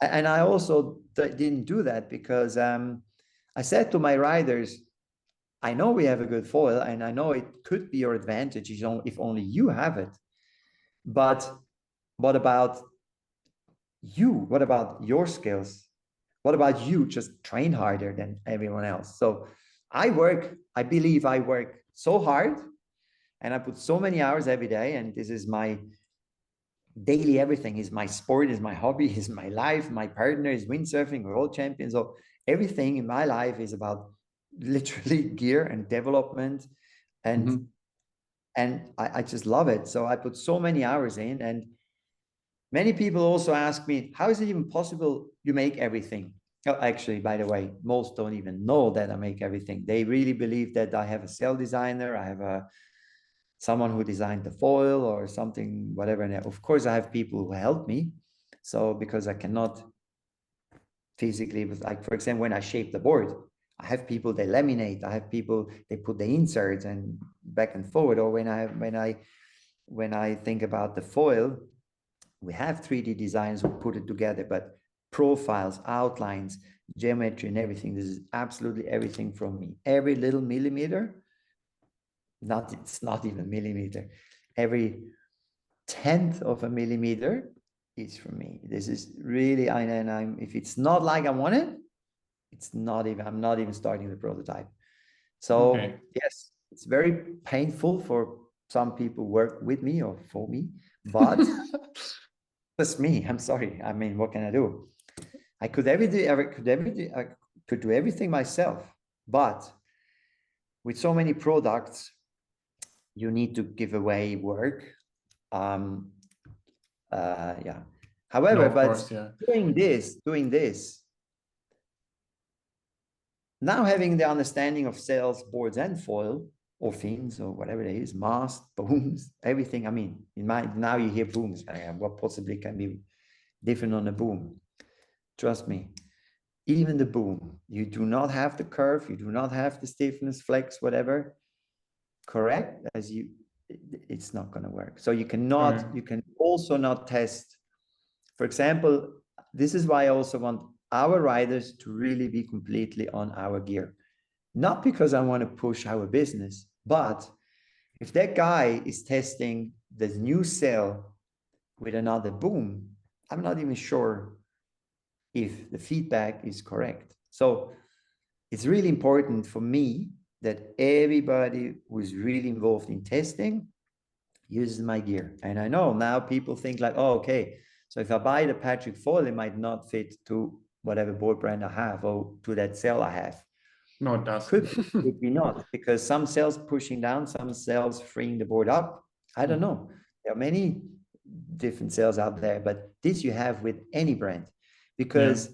and I also didn't do that because I said to my riders, I know we have a good foil, and I know it could be your advantage if only you have it. But what about you? What about your skills? What about you just train harder than everyone else? So I believe I work so hard, and I put so many hours every day, and this is my daily everything. Is my sport, is my hobby, is my life. My partner is windsurfing, world champion. So everything in my life is about literally gear and development, and I just love it. So I put so many hours in, and many people also ask me, how is it even possible you make everything? Oh, actually, by the way, most don't even know that I make everything. They really believe that I have a sail designer, I have someone who designed the foil or something, whatever. And of course, I have people who help me. So because I cannot physically, like for example, when I shape the board, I have people, they laminate. I have people, they put the inserts and back and forward. Or when I think about the foil, we have 3D designers who put it together, but profiles, outlines, geometry, and everything. This is absolutely everything from me. Every little millimeter, it's not even millimeter. Every 10th of a millimeter is from me. This is really, if it's not like I want it, it's not even, I'm not even starting the prototype. So yes, it's very painful for some people who work with me or for me, but that's me. I'm sorry. I mean, what can I do? I could do everything myself, but with so many products, you need to give away work. Yeah. However, No, of course, yeah. doing this, now having the understanding of sails, boards, and foil, or fins, or whatever it is, mast, booms, everything. I mean, now you hear booms. What possibly can be different on a boom? Trust me, even the boom, you do not have the curve, you do not have the stiffness, flex, whatever, correct, it's not going to work. So you can also not test. For example, this is why I also want our riders to really be completely on our gear. Not because I want to push our business, but if that guy is testing the new sail with another boom, I'm not even sure if the feedback is correct. So it's really important for me that everybody who is really involved in testing uses my gear. And I know now people think like, oh, okay, so if I buy the Patrik foil, it might not fit to whatever board brand I have or to that sail I have. No, it does. Could be not, because some sails pushing down, some sails freeing the board up. I don't know. There are many different sails out there, but this you have with any brand. Because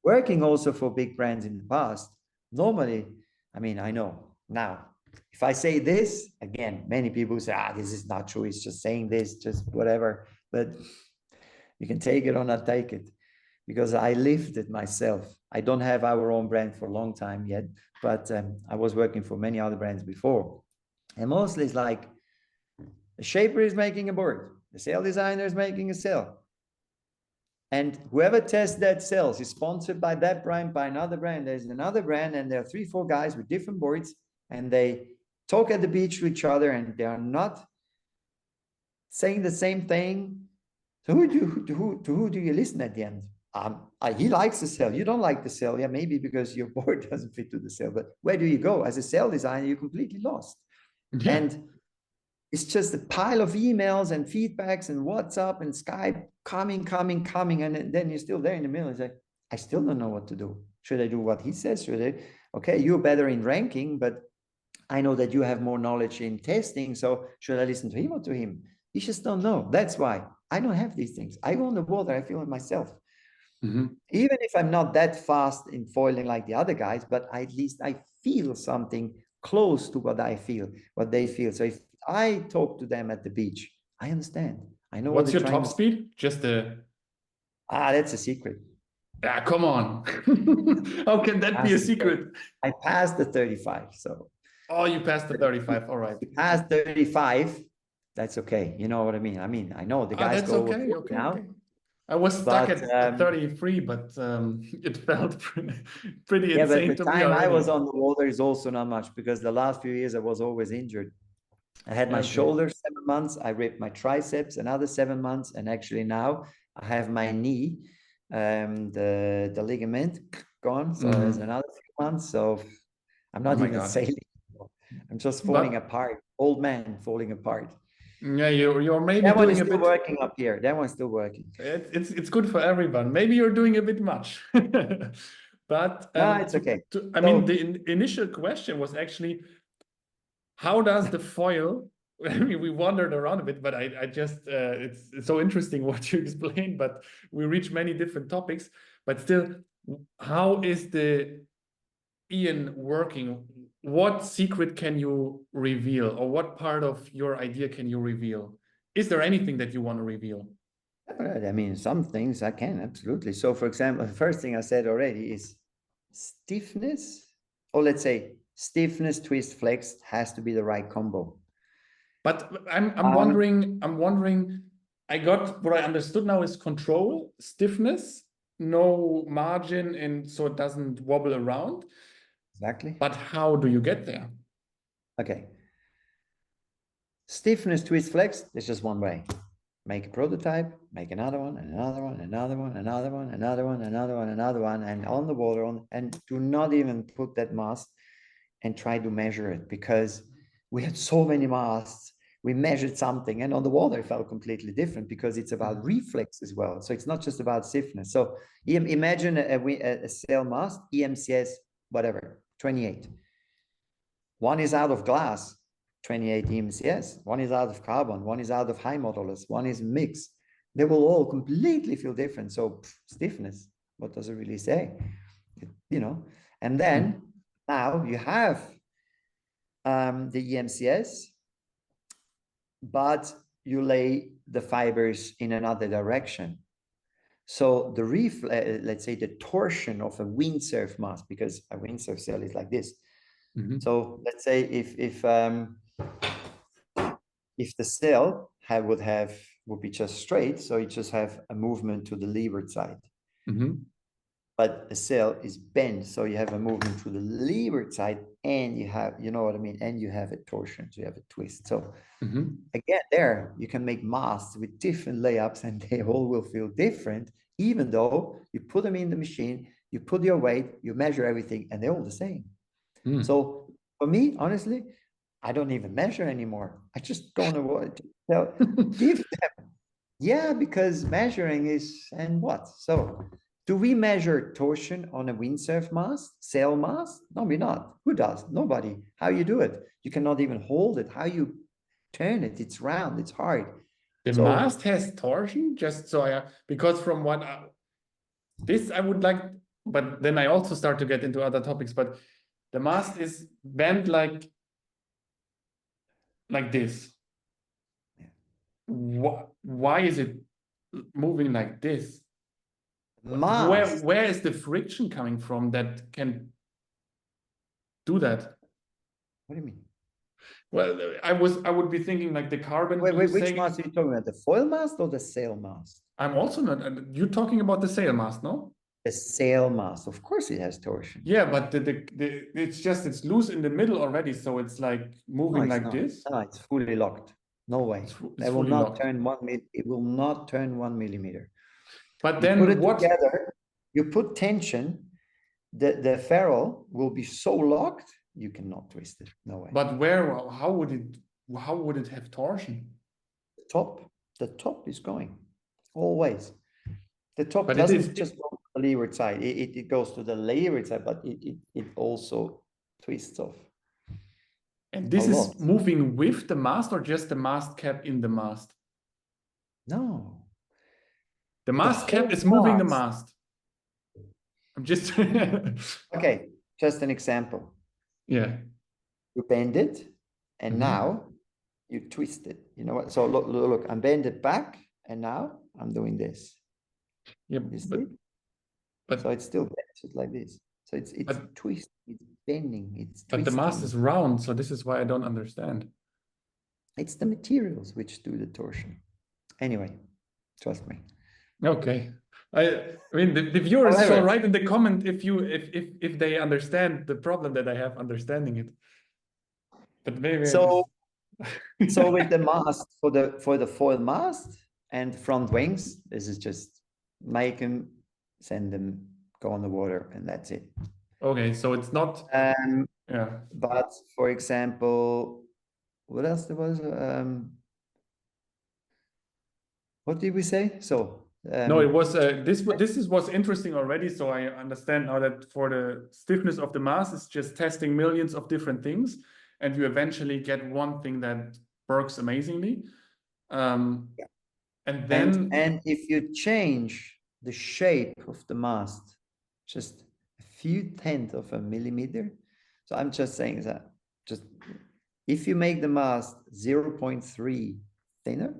working also for big brands in the past, normally, I mean, I know now, if I say this, again, many people say, this is not true. It's just saying this, just whatever. But you can take it or not take it, because I lived it myself. I don't have our own brand for a long time yet, but I was working for many other brands before. And mostly it's like a shaper is making a board, the sail designer is making a sail. And whoever tests that sails is sponsored by that brand, by another brand. There's another brand, and there are 3-4 guys with different boards, and they talk at the beach to each other, and they are not saying the same thing. So to who do you listen at the end? He likes the sail. You don't like the sail. Yeah, maybe because your board doesn't fit to the sail. But where do you go? As a sail designer, you're completely lost. Yeah. And it's just a pile of emails and feedbacks and WhatsApp and Skype coming. And then you're still there in the middle. It's like, I still don't know what to do. Should I do what he says? Okay, you're better in ranking, but I know that you have more knowledge in testing. So should I listen to him or to him? You just don't know. That's why I don't have these things. I go on the water, I feel it myself. Even if I'm not that fast in foiling like the other guys, but at least I feel something close to what I feel, what they feel. So if I talk to them at the beach, I understand. I know What's what your top speed? Just the... that's a secret. Ah, come on. How can that be a secret? I passed the 35, so. Oh, you passed the 35. All right. You passed 35, that's okay. You know what I mean? I know the guys that's go okay. over now. Okay. I was stuck at 33, but it felt pretty insane but to the me time I already. was on the water is also not much, because the last few years I was always injured. I had my shoulder 7 months, I ripped my triceps another 7 months, and actually now I have my knee, the ligament gone, so there's another few months. So I'm not even sailing. I'm just falling apart. Old man falling apart. Yeah, you're maybe that one doing is a still bit working up here. That one's still working. It's good for everyone. Maybe you're doing a bit much. But no, it's okay. I mean, the initial question was actually, how does the foil... I mean, we wandered around a bit, but I just it's so interesting what you explained. But we reached many different topics. But still, how is the AEON working? What secret can you reveal, or what part of your idea can you reveal? Is there anything that you want to reveal? I mean, some things I can, absolutely. So, for example, the first thing I said already is stiffness, or let's say stiffness, twist, flex has to be the right combo. But I'm wondering, I got what I understood now is control, stiffness, no margin, and so it doesn't wobble around. Exactly. But how do you get there? Okay. Stiffness, twist, flex, there's just one way. Make a prototype, make another one, and another one, another one, another one, another one, another one, another one, and on the water, and do not even put that mast and try to measure it, because we had so many masts. We measured something, and on the water it felt completely different, because it's about reflex as well. So it's not just about stiffness. So imagine a sail mast, EMCS, whatever, 28. One is out of glass, 28 EMCS. One is out of carbon. One is out of high modulus. One is mixed. They will all completely feel different. So stiffness, what does it really say? You know, and then now you have the EMCS, but you lay the fibers in another direction. So the let's say the torsion of a windsurf mast, because a windsurf sail is like this. So let's say if the sail would be just straight, so you just have a movement to the leeward side. But the sail is bent, so you have a movement to the leeward side, and you have, you know what I mean, and you have a torsion, so you have a twist. So again, there you can make masts with different layups, and they all will feel different, even though you put them in the machine, you put your weight, you measure everything, and they're all the same. So for me, honestly, I don't even measure anymore. I just don't know what to tell. Give them. Yeah, because measuring is, and what? So do we measure torsion on a windsurf mast, sail mast? No, we're not. Who does? Nobody. How you do it? You cannot even hold it. How you turn it? It's round. It's hard. The mast has torsion, just so because from what this I would like, but then I also start to get into other topics. But the mast is bent like this. Why is it moving like this? Where is the friction coming from that can do that? What do you mean? Well, I would be thinking like the carbon. Wait, which mast are you talking about? The foil mast or the sail mast? I'm also not. You're talking about the sail mast, no? The sail mast, of course, it has torsion. Yeah, but it's loose in the middle already, so it's like moving like this. No, it's fully locked. No way. It will not turn 1 millimeter. It will not turn 1 millimeter. But then put it together, you put tension, the ferrule will be so locked you cannot twist it. No way. But how would it have torsion? The top is going always. The top doesn't just go to the leeward side. It goes to the leeward side, but it also twists off. And this is moving with the mast, or just the mast cap in the mast? No. The mast cap whole is moving the mast. mast. I'm just Okay, just an example. yeah. You bend it, and now you twist it. You know what? So look, I'm bend it back, and now I'm doing this. Yeah, You see? So it's still bent like this. So it's twist, it's bending, it's but the twisting. mast is round, so this is why I don't understand. It's the materials which do the torsion. Anyway, trust me. Okay. I mean the viewers However, shall write in the comment if they understand the problem that I have understanding it. But maybe so so with the mast for the foil mast and front wings, this is just make them, send them, go on the water, and that's it. okay, so it's not yeah. But for example, what else there was? What did we say? So No, it was this was interesting already. So I understand now that for the stiffness of the mass, it's just testing millions of different things, and you eventually get one thing that works amazingly. And then and if you change the shape of the mast just a few tenths of a millimeter, so I'm just saying that just if you make the mast 0.3 thinner,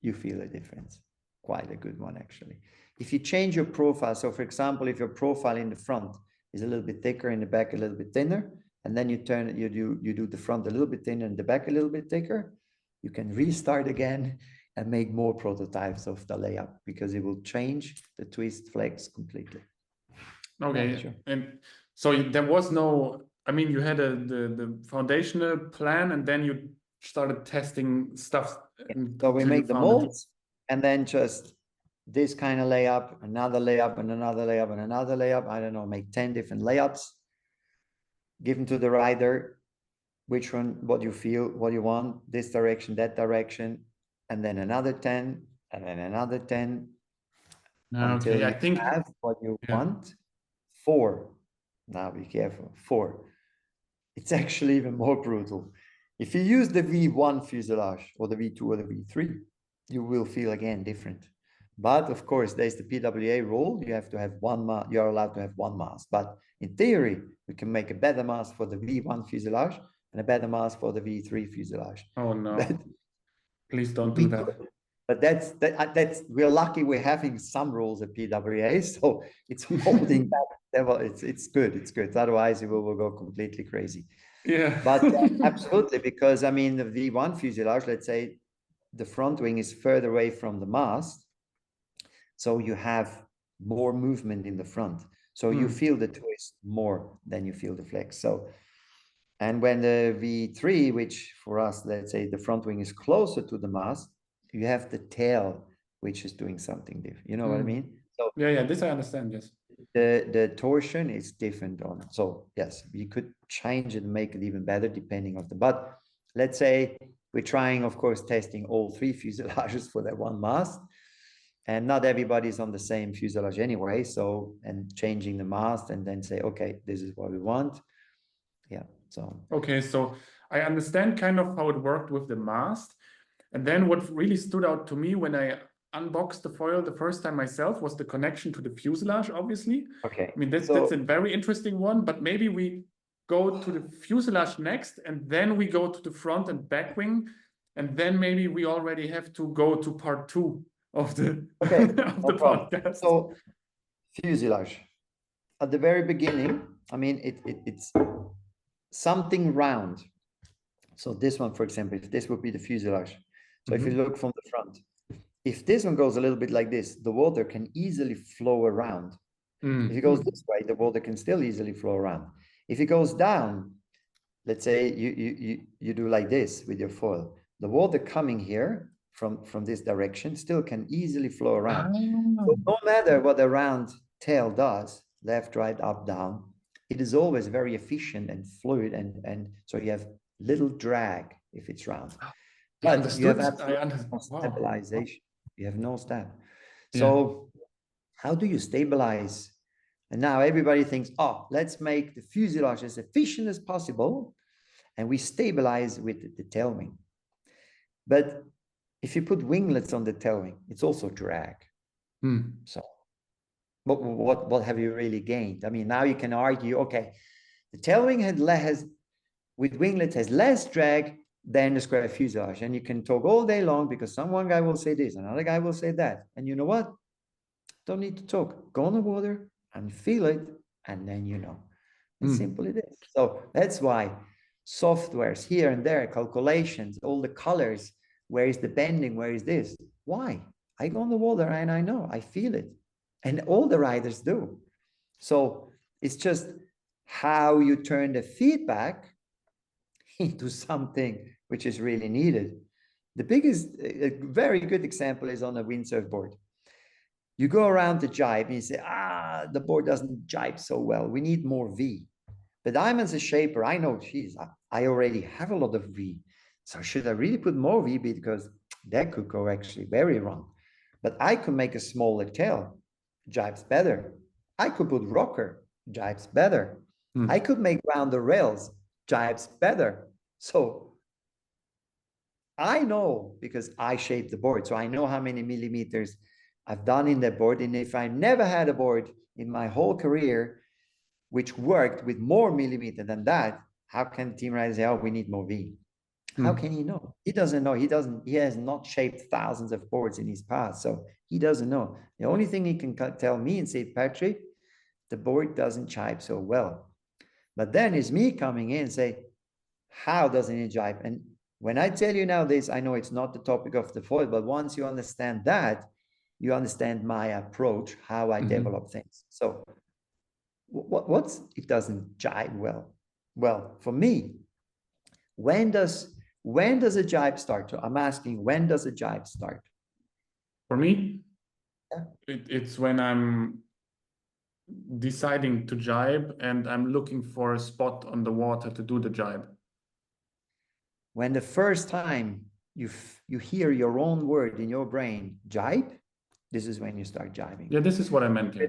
you feel a difference, quite a good one actually. If you change your profile, so for example, if your profile in the front is a little bit thicker, in the back a little bit thinner, and then you turn it, you do the front a little bit thinner and the back a little bit thicker, you can restart again and make more prototypes of the layup because it will change the twist flex completely. okay, Yeah, sure. and so there was no. I mean, you had the foundational plan, and then you started testing stuff. So we make the molds, and then just this kind of layup, another layup, and another layup, and another layup. I don't know, make 10 different layups, give them to the rider, which one, what you feel, what you want, this direction, that direction, and then another 10, and then another 10, until okay, you I think have what you want. 4. Now be careful. 4. It's actually even more brutal. If you use the V1 fuselage or the V2 or the V3, you will feel again different. But of course, there's the PWA rule. You have to have one mass. You're allowed to have one mass. But in theory, we can make a better mass for the V1 fuselage and a better mass for the V3 fuselage. oh no, But please don't do that. But that's we're lucky we're having some rules at PWA, so it's holding back. It's good. It's good. Otherwise, it will go completely crazy. Yeah. But absolutely, because I mean, the V1 fuselage, let's say the front wing is further away from the mast, so you have more movement in the front. So you feel the twist more than you feel the flex. So, and when the V3, which for us, let's say the front wing is closer to the mast, you have the tail, which is doing something different. You know what I mean? So yeah, this I understand. Yes. the torsion is different on it. So yes, you could change it and make it even better depending on the, but let's say we're trying, of course, testing all 3 fuselages for that one mast, and not everybody's on the same fuselage anyway. So, and changing the mast and then say, okay, this is what we want. Yeah. So okay, so I understand kind of how it worked with the mast. And then what really stood out to me when I unboxed the foil the first time myself was the connection to the fuselage, obviously. okay. I mean, that's a very interesting one, but maybe we go to the fuselage next, and then we go to the front and back wing, and then maybe we already have to go to part 2 of the, okay, of the podcast. So fuselage. At the very beginning, I mean, it's something round. So this one, for example, if this would be the fuselage. So if you look from the front, if this one goes a little bit like this, the water can easily flow around. If it goes this way, the water can still easily flow around. If it goes down, let's say you do like this with your foil, the water coming here from this direction still can easily flow around. So no matter what the round tail does, left, right, up, down, it is always very efficient and fluid, and so you have little drag if it's round. But you have absolutely no stabilization. You have no stab. So how do you stabilize? And now everybody thinks, oh, let's make the fuselage as efficient as possible, and we stabilize with the tail wing. But if you put winglets on the tailwing, it's also drag. So what have you really gained? I mean, now you can argue, okay, the tailwing has with winglets has less drag than the square fuselage. And you can talk all day long because one guy will say this, another guy will say that. And you know what? Don't need to talk. Go on the water and feel it, and then you know. As simple it is. So that's why softwares here and there, calculations, all the colors, where is the bending, where is this? Why? I go on the water and I know, I feel it. And all the riders do. So it's just how you turn the feedback into something which is really needed. The biggest, a very good example is on a windsurf board. You go around the jibe and you say, the board doesn't jibe so well. We need more V. But I'm as a shaper, I know, geez, I already have a lot of V. So should I really put more V? Because that could go actually very wrong. But I could make a smaller tail, jibes better. I could put rocker, jibes better. I could make round the rails, jibes better. So I know because I shape the board. So I know how many millimeters I've done in that board. And if I never had a board in my whole career, which worked with more millimeter than that, how can the team rider say, oh, we need more V? How can he know? He doesn't know. He has not shaped thousands of boards in his past. So he doesn't know. The only thing he can tell me and say, Patrik, the board doesn't jibe so well. But then it's me coming in and say, how doesn't it jibe? And when I tell you now this, I know it's not the topic of the foil, but once you understand that, you understand my approach, how I develop things. So what's it doesn't jibe well? Well, for me, when does a jibe start? So I'm asking, when does a jibe start? For me, it's when I'm deciding to jibe and I'm looking for a spot on the water to do the jibe. When the first time you hear your own word in your brain, jibe, this is when you start jibing. Yeah, this is what I meant. Yeah.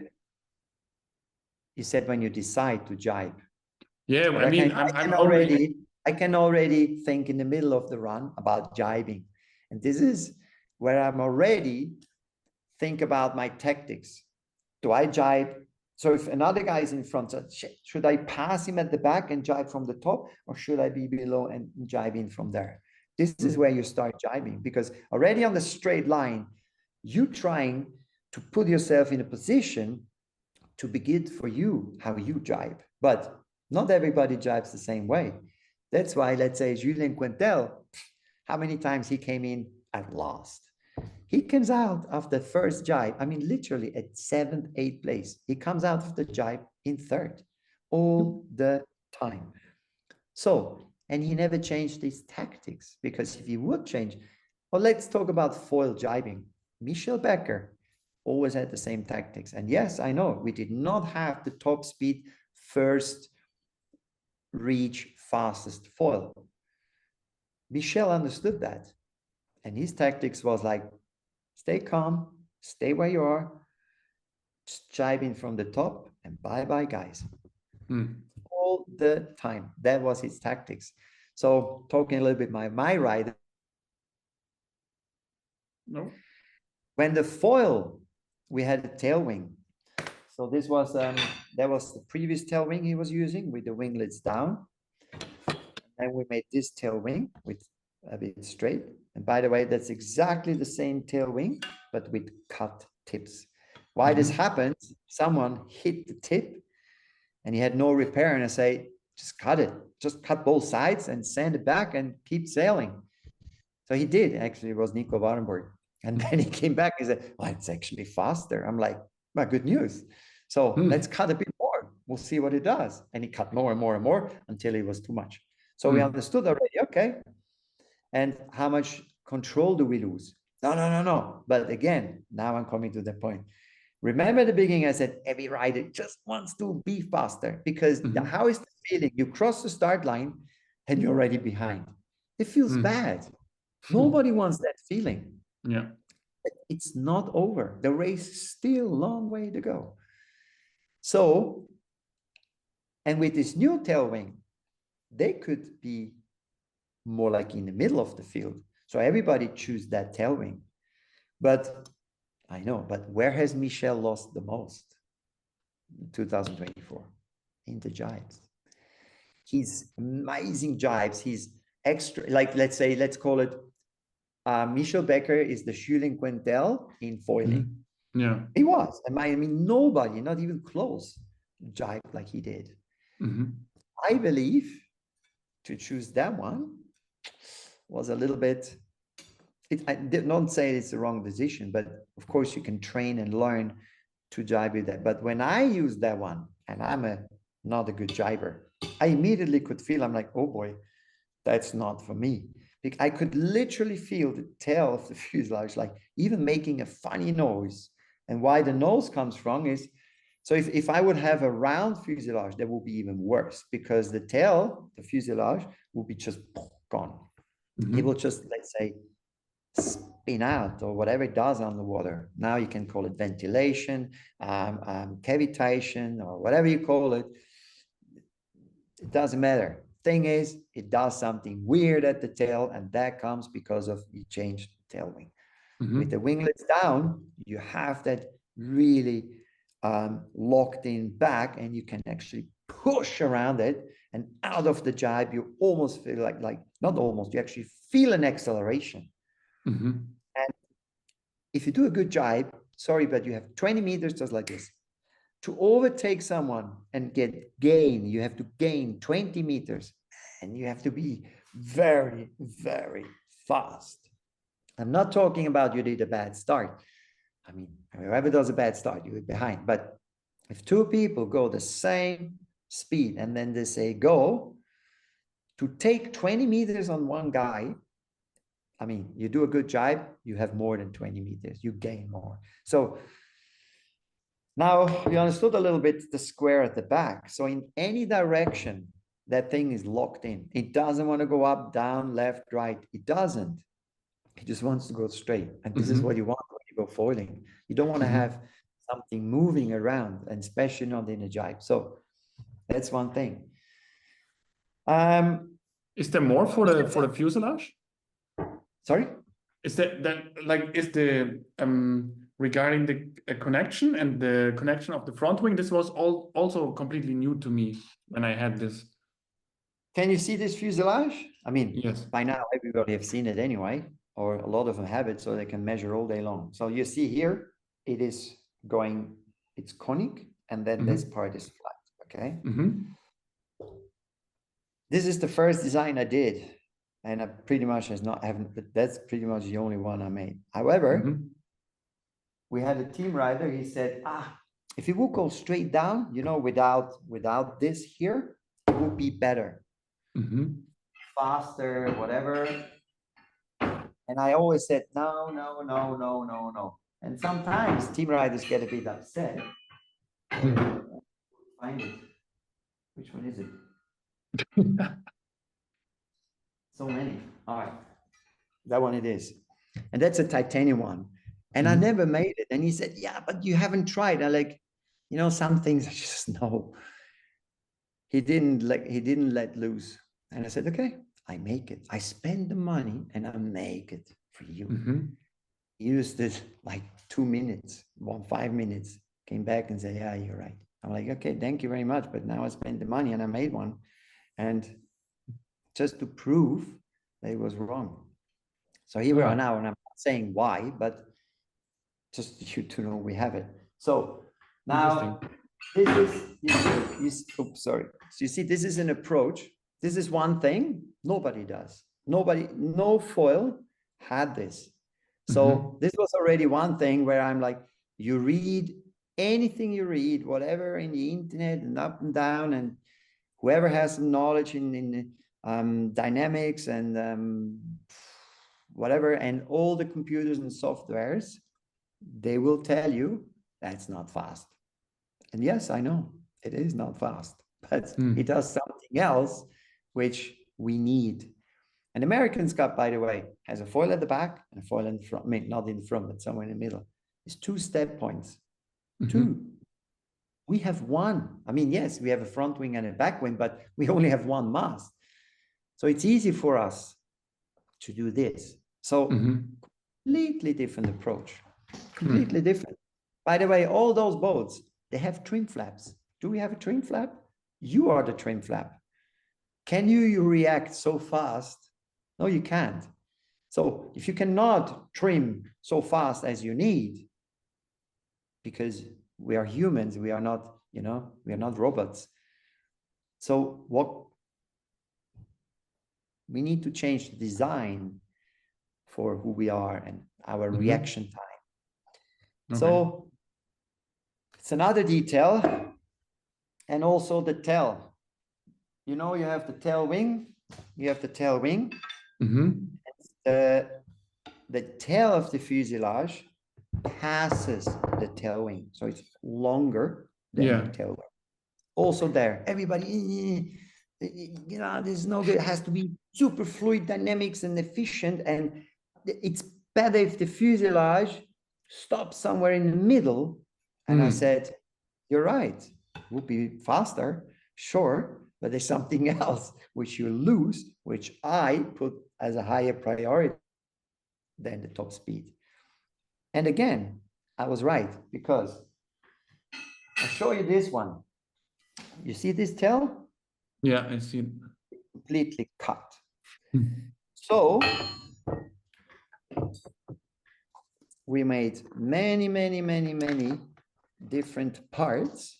You said when you decide to jibe. Yeah, But I can already think in the middle of the run about jibing. And this is where I'm already think about my tactics. Do I jibe? So if another guy is in front, should I pass him at the back and jibe from the top, or should I be below and jibe in from there? This is where you start jibing, because already on the straight line, you trying to put yourself in a position to begin for you how you jibe. But not everybody jibes the same way. That's why, let's say, Julien Quintel, how many times he came in at last? He comes out of the first jibe, I mean, literally at 7th, 8th place. He comes out of the jibe in 3rd all the time. So, and he never changed his tactics, because if he would change, well, let's talk about foil jibing. Michel Becker always had the same tactics. And yes, I know we did not have the top speed, first reach, fastest foil. Michel understood that. And his tactics was like, stay calm, stay where you are, just jibe in from the top, and bye-bye, guys. All the time. That was his tactics. So talking a little bit my rider. No. When the foil, we had a tailwing. So this was, that was the previous tailwing he was using with the winglets down. And we made this tailwing with a bit straight. And by the way, that's exactly the same tailwing, but with cut tips. Why this happened, someone hit the tip and he had no repair. And I say, just cut it. Just cut both sides and sand it back and keep sailing. So he did. Actually, it was Nico Warenborg. And then he came back and said, well, it's actually faster. I'm like, well, good news. So let's cut a bit more. We'll see what it does. And he cut more and more and more until it was too much. So we understood already, okay. And how much control do we lose? No. But again, now I'm coming to the point. Remember at the beginning, I said, every rider just wants to be faster, because how is the feeling? You cross the start line and you're already behind. It feels bad. Nobody wants that feeling. Yeah. But it's not over. The race is still a long way to go. So, and with this new tailwing, they could be more like in the middle of the field. So everybody choose that tail wing. But I know, but where has Michel lost the most? 2024 in the jibes. He's amazing jibes. He's extra, like, let's call it, Michel Becker is the Schüling Quintel in foiling. Yeah. He was. I mean, nobody, not even close, jibed like he did. I believe to choose that one was a little bit, I did not say it's the wrong decision, but of course you can train and learn to jibe with that. But when I use that one, and I'm not a good jiber, I immediately could feel, I'm like, oh boy, that's not for me. I could literally feel the tail of the fuselage, like even making a funny noise. And why the nose comes from is, so if I would have a round fuselage, that would be even worse, because the tail, the fuselage, will be just gone. It will just, let's say, spin out or whatever it does on the water. Now you can call it ventilation, cavitation, or whatever you call it. It doesn't matter. Thing is, it does something weird at the tail, and that comes because of you changed the tail wing. With the winglets down, you have that really locked in back, and you can actually push around it, and out of the jibe, you almost feel like not almost, you actually feel an acceleration. And if you do a good jibe, sorry, but you have 20 meters just like this. To overtake someone and gain, you have to gain 20 meters, and you have to be very, very fast. I'm not talking about you did a bad start. I mean, whoever does a bad start, you're behind. But if two people go the same speed and then they say go, to take 20 meters on one guy, I mean, you do a good jibe, you have more than 20 meters, you gain more. So now you understood a little bit the square at the back. So in any direction, that thing is locked in. It doesn't want to go up, down, left, right. It doesn't. It just wants to go straight. And this is what you want when you go foiling. You don't want to have something moving around, and especially not in a jibe. So that's one thing. Is there more for the fuselage? Sorry? Is the regarding the connection and the connection of the front wing? This was also completely new to me when I had this. Can you see this fuselage? I mean, yes. By now everybody have seen it anyway, or a lot of them have it, so they can measure all day long. So you see here, it is going, it's conic, and then this part is flat, okay? This is the first design I did, and I pretty much that's pretty much the only one I made. However, we had a team rider, he said, if it would go straight down, you know, without this here, it would be better. Faster, whatever. And I always said, no. And sometimes team riders get a bit upset. Find it. Which one is it? So many. All right. That one it is. And that's a titanium one. And I never made it. And he said, yeah, but you haven't tried. I like, you know, some things I just know. He didn't let loose. And I said, okay, I make it. I spend the money and I make it for you. He used it like 2 minutes, 5 minutes, came back and said, yeah, you're right. I'm like, okay, thank you very much. But now I spent the money and I made one. And just to prove that it was wrong. So here we are now, and I'm not saying why, but just you to know we have it. So now this is, oops, sorry. So you see, this is an approach. This is one thing nobody does. No foil had this. So this was already one thing where I'm like, you read anything you read, whatever in the internet and up and down, and whoever has some knowledge in dynamics and whatever, and all the computers and softwares, they will tell you that's not fast. And yes, I know it is not fast, but it does something else which we need. An American's Cup, by the way, has a foil at the back and a foil in the front. I mean, not in the front, but somewhere in the middle. It's 2 step points. 2. We have 1. I mean, yes, we have a front wing and a back wing, but we only have 1 mast. So it's easy for us to do this. So completely different approach, completely different. By the way, all those boats, they have trim flaps. Do we have a trim flap? You are the trim flap. Can you react so fast? No, you can't. So if you cannot trim so fast as you need, because we are humans, we are not, we are not robots. So what we need to change the design for who we are and our reaction time. So it's another detail. And also the tail. You have the tail wing. You have the tail wing. The tail of the fuselage passes the tail wing. So it's longer than the tail wing. Also there, everybody, this is no good. It has to be super fluid dynamics and efficient. And it's better if the fuselage stops somewhere in the middle. And I said, you're right. It would be faster, sure, but there's something else which you lose, which I put as a higher priority than the top speed. And again, I was right, because I'll show you this one. You see this tail? Yeah, I see it. Completely cut. So we made many different parts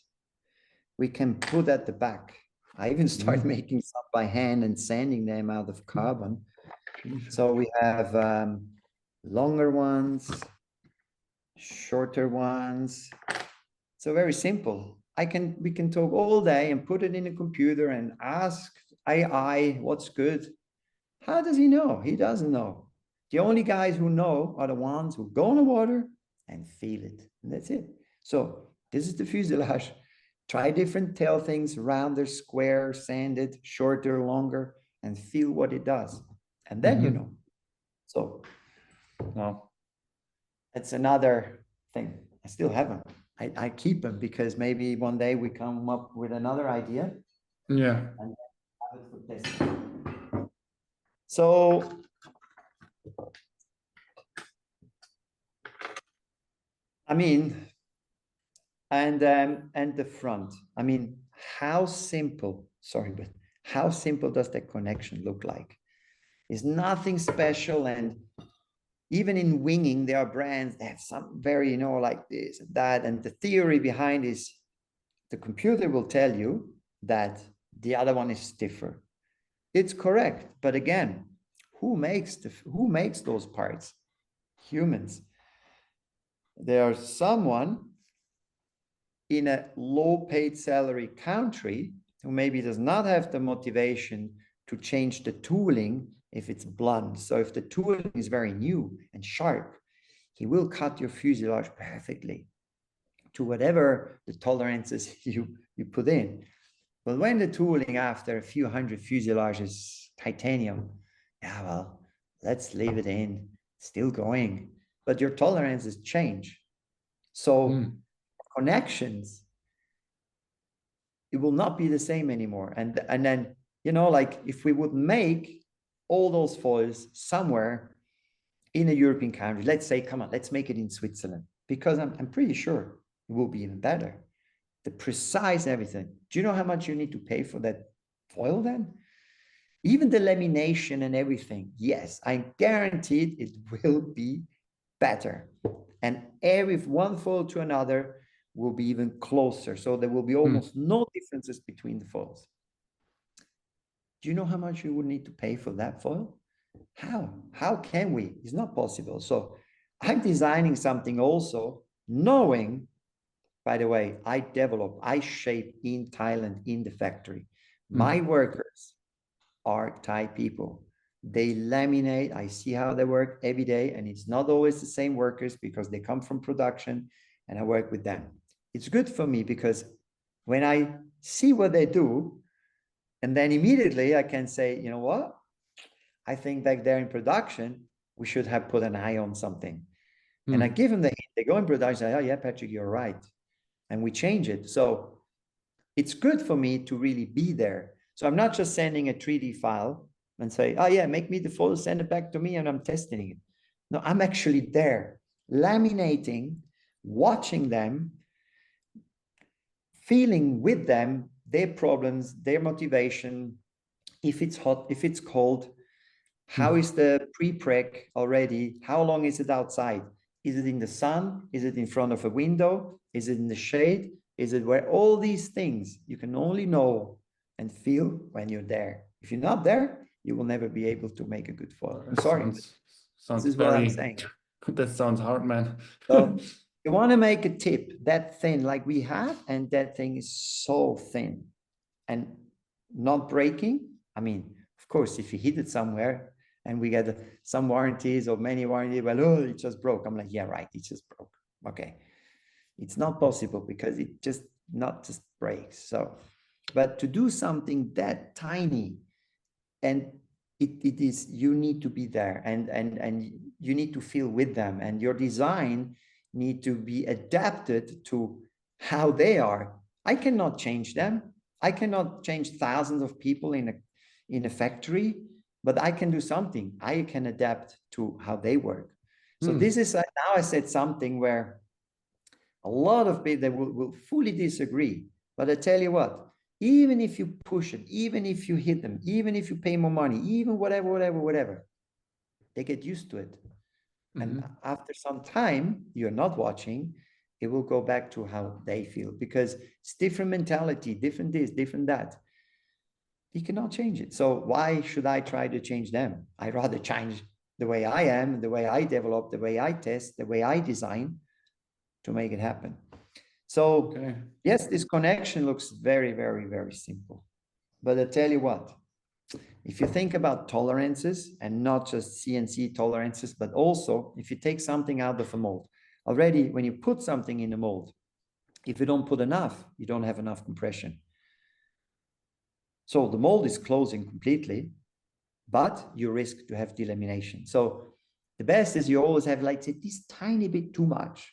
we can put at the back. I even started making some by hand and sanding them out of carbon. So we have longer ones, shorter ones. So very simple. We can talk all day and put it in a computer and ask AI what's good. How does he know? He doesn't know. The only guys who know are the ones who go in the water and feel it. And that's it. So this is the fuselage. Try different tail things, rounder, square, sanded, shorter, longer, and feel what it does. And then you know. So now that's another thing. I still have them. I keep them because maybe one day we come up with another idea. Yeah. And have it for testing. So I mean, and the front. I mean, how simple does that connection look like? It's nothing special. And even in winging, there are brands that have some very, like this and that. And the theory behind is the computer will tell you that the other one is stiffer. It's correct. But again, who makes those parts? Humans. There's someone in a low-paid salary country who maybe does not have the motivation to change the tooling if it's blunt. So if the tooling is very new and sharp, he will cut your fuselage perfectly to whatever the tolerances you put in. But when the tooling after a few hundred fuselages titanium, well, let's leave it in, still going. But your tolerances change. So connections, it will not be the same anymore. And then, like if we would make all those foils somewhere in a European country, let's say, come on, let's make it in Switzerland, because I'm pretty sure it will be even better. The precise everything. Do you know how much you need to pay for that foil then? Even the lamination and everything. Yes, I guaranteed it will be better. And every one foil to another will be even closer. So there will be almost no differences between the foils. Do you know how much you would need to pay for that foil? How can we? It's not possible. So I'm designing something also knowing, by the way, I shape in Thailand in the factory. My workers are Thai people. They laminate. I see how they work every day. And it's not always the same workers because they come from production and I work with them. It's good for me because when I see what they do, and then immediately I can say, you know what? I think back there in production, we should have put an eye on something. And I give them the hint. They go in production, say, oh yeah, Patrik, you're right. And we change it. So it's good for me to really be there. So I'm not just sending a 3D file and say, oh yeah, make me the foil, send it back to me, and I'm testing it. No, I'm actually there, laminating, watching them, feeling with them their problems, their motivation, if it's hot, if it's cold, how is the pre-preg already, how long is it outside? Is it in the sun? Is it in front of a window? Is it in the shade? Is it where? All these things you can only know and feel when you're there. If you're not there, you will never be able to make a good foil. I'm sorry. Sounds This is what I'm very, saying. that sounds hard, man. So you want to make a tip that thin like we have, and that thing is so thin and not breaking. I mean, of course, if you hit it somewhere and we get some warranties or many warranties, well, oh, it just broke. I'm like, yeah, right, it just broke. Okay. It's not possible because it just not just breaks. So, but to do something that tiny, and it is, you need to be there, and you need to feel with them, and your design need to be adapted to how they are. I cannot change them. I cannot change thousands of people in a factory, but I can do something. I can adapt to how they work. So this is now I said something where a lot of people will fully disagree. But I tell you what, even if you push it, even if you hit them, even if you pay more money, even whatever, they get used to it. And after some time, you're not watching, it will go back to how they feel, because it's different mentality, different this, different that. You cannot change it. So why should I try to change them? I'd rather change the way I am, the way I develop, the way I test, the way I design to make it happen. So yes, this connection looks very, very, very simple. But I tell you what, if you think about tolerances, and not just CNC tolerances, but also if you take something out of a mold, already when you put something in a mold, if you don't put enough, you don't have enough compression. So the mold is closing completely, but you risk to have delamination. So the best is you always have, like, say, this tiny bit too much.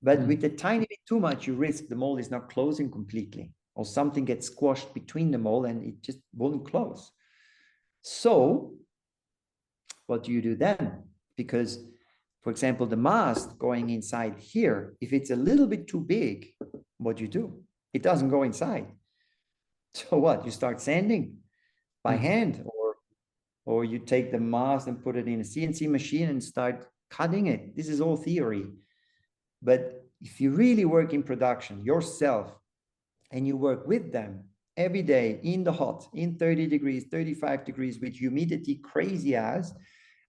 But with the tiny bit too much, you risk the mold is not closing completely, or something gets squashed between the mold and it just won't close. So what do you do then? Because, for example, the mask going inside here, if it's a little bit too big, what do you do? It doesn't go inside. So what? You start sanding by hand, or you take the mask and put it in a CNC machine and start cutting it. This is all theory. But if you really work in production yourself, and you work with them every day in the hot, in 30 degrees, 35 degrees, with humidity crazy as,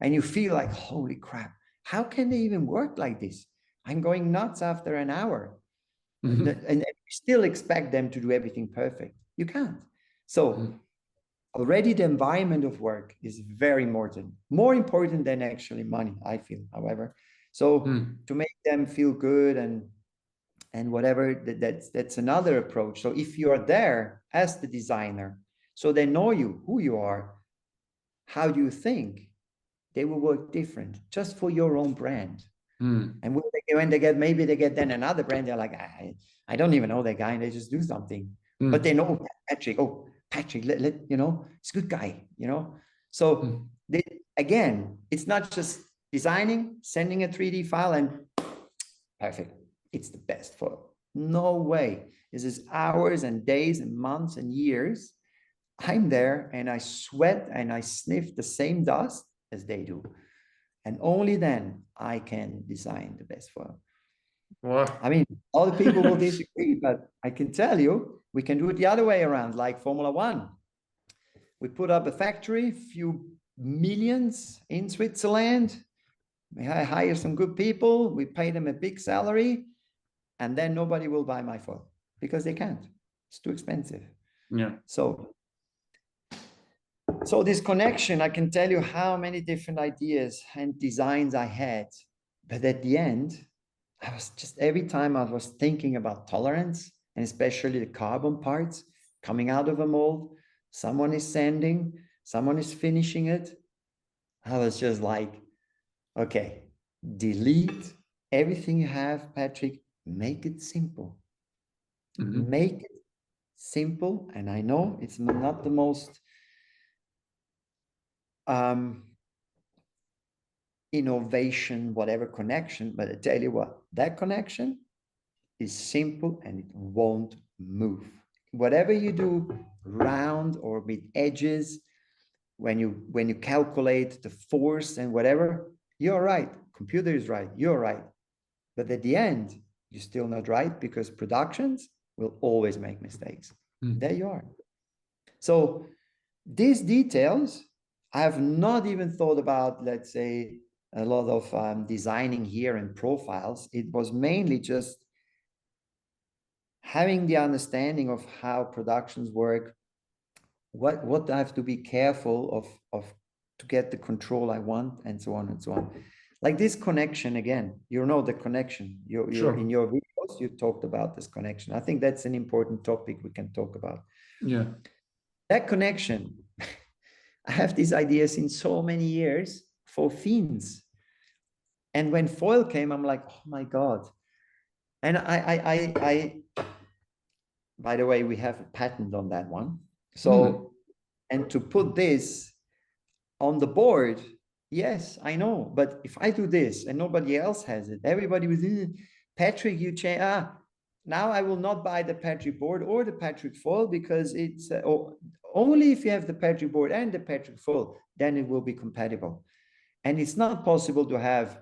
and you feel like, holy crap, how can they even work like this? I'm going nuts after an hour. And you still expect them to do everything perfect. You can't. So already the environment of work is very important, more important than actually money, I feel, however. So to make them feel good and whatever, that's another approach. So if you are there as the designer, so they know you, who you are, how do you think, they will work different just for your own brand. And when they get, maybe they get then another brand, they're like, I don't even know that guy, and they just do something. But they know Patrick, let you know, it's a good guy, you know. So again, it's not just designing, sending a 3D file and perfect. It's the best foil. No way. This is hours and days and months and years. I'm there and I sweat and I sniff the same dust as they do. And only then I can design the best foil. Wow. I mean, other people will disagree, but I can tell you, we can do it the other way around, like Formula One. We put up a factory, few millions in Switzerland. We hire some good people. We pay them a big salary. And then nobody will buy my foil because they can't. It's too expensive. Yeah. So this connection, I can tell you how many different ideas and designs I had. But at the end, I was just, every time I was thinking about tolerance, and especially the carbon parts coming out of a mold, someone is sanding, someone is finishing it. I was just like, okay, delete everything you have, Patrick. Make it simple. Make it simple. And I know it's not the most innovation, whatever connection, but I tell you what, that connection is simple and it won't move. Whatever you do round or with edges, when you calculate the force and whatever, you're right. Computer is right. You're right. But at the end, you're still not right because productions will always make mistakes. There you are. So these details, I have not even thought about, let's say, a lot of designing here and profiles. It was mainly just having the understanding of how productions work, what I have to be careful of to get the control I want, and so on and so on. Like this connection again, you know, the connection. You're in your videos, you talked about this connection. I think that's an important topic we can talk about. Yeah. That connection, I have these ideas in so many years for fins. And when foil came, I'm like, oh my God. And I by the way, we have a patent on that one. So, and to put this on the board, yes, I know. But if I do this and nobody else has it, everybody was, Patrik, you change. Now I will not buy the Patrik board or the Patrik foil because it's only if you have the Patrik board and the Patrik foil, then it will be compatible. And it's not possible to have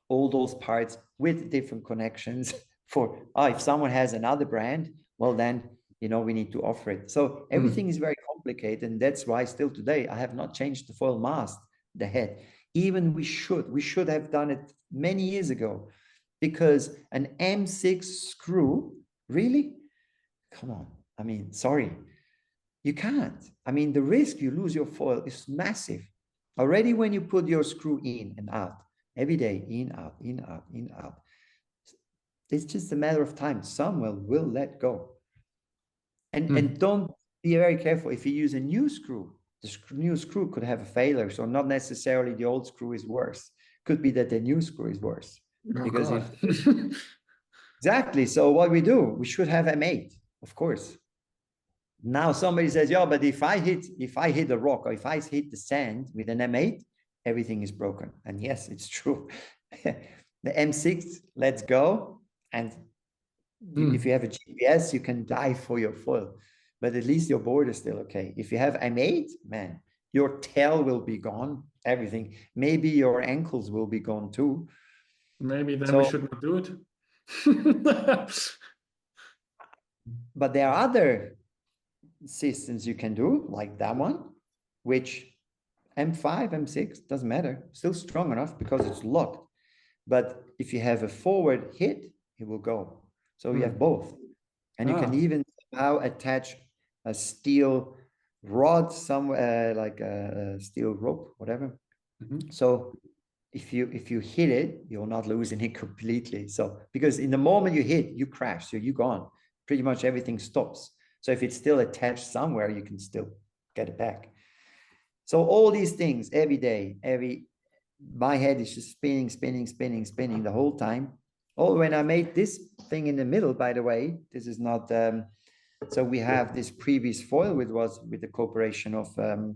all those parts with different connections for, if someone has another brand, well, then, you know, we need to offer it. So everything is very complicated. And that's why still today, I have not changed the foil mast, the head. Even we should have done it many years ago, because an M6 screw, really? Come on. I mean, sorry, you can't. I mean, the risk you lose your foil is massive. Already when you put your screw in and out, every day, in, out, in, out, in, out. It's just a matter of time. Someone will let go. And don't be very careful. If you use a new screw, the new screw could have a failure. So not necessarily the old screw is worse. Could be that the new screw is worse. Because exactly. So what we do, we should have M8, of course. Now somebody says, yeah, but if I hit a rock or if I hit the sand with an M8, everything is broken. And yes, it's true. The M6, let's go. And if you have a GPS, you can dive for your foil, but at least your board is still okay. If you have M8, man, your tail will be gone, everything. Maybe your ankles will be gone too. Maybe then we should not do it. But there are other systems you can do, like that one, which M5, M6, doesn't matter, still strong enough because it's locked. But if you have a forward hit, it will go. So you have both. And you can even now attach a steel rod somewhere, like a steel rope, whatever. So if you hit it, you're not losing it completely. So because in the moment you hit, you crash, so you're gone. Pretty much everything stops. So if it's still attached somewhere, you can still get it back. So all these things every day, my head is just spinning the whole time. Oh, when I made this thing in the middle, by the way, this is not, so we have this previous foil, which was with the cooperation of the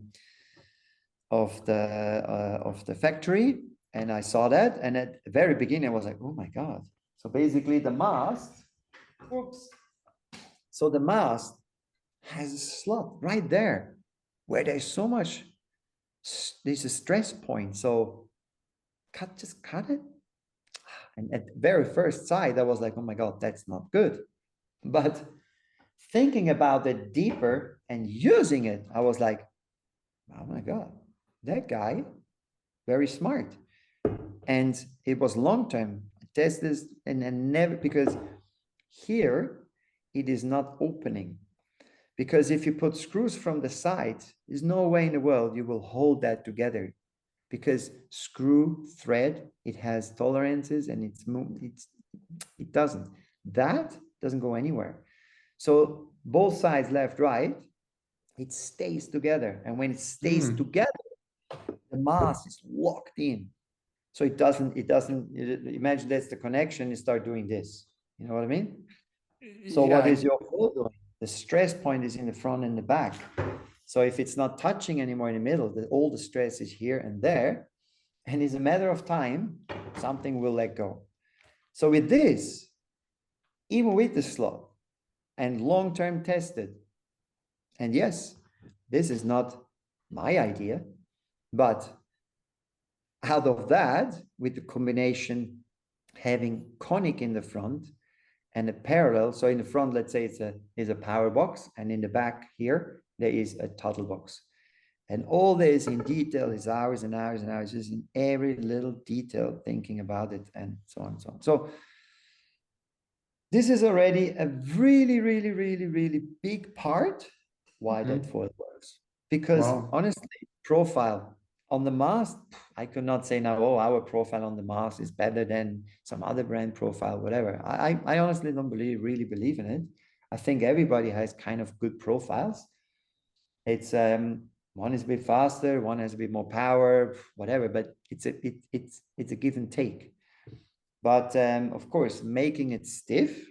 factory. And I saw that. And at the very beginning, I was like, oh my God. So basically the mast, so the mast has a slot right there where there's so much, there's a stress point. So just cut it. And at the very first sight, I was like, oh my God, that's not good. But thinking about it deeper and using it, I was like, oh my God, that guy, very smart. And it was long-term. Test this and never, because here it is not opening. Because if you put screws from the side, there's no way in the world you will hold that together. Because screw thread, it has tolerances and it doesn't. That doesn't go anywhere. So both sides, left, right, it stays together. And when it stays together, the mass is locked in. So it doesn't, imagine that's the connection, you start doing this. You know what I mean? So what is your foil doing? The stress point is in the front and the back. So if it's not touching anymore in the middle, all the stress is here and there, and it's a matter of time, something will let go. So with this, even with the slot and long-term tested, and yes, this is not my idea, but out of that, with the combination having conic in the front and a parallel, so in the front, let's say it's a power box, and in the back here, there is a tuttle box. And all this in detail is hours and hours and hours, just in every little detail, thinking about it, and so on and so on. So this is already a really, really, really, really big part why that foil works. Because honestly, profile on the mask, I could not say now, oh, our profile on the mask is better than some other brand profile, whatever. I honestly don't really believe in it. I think everybody has kind of good profiles. It's one is a bit faster, one has a bit more power, whatever, but it's a give and take. But of course, making it stiff,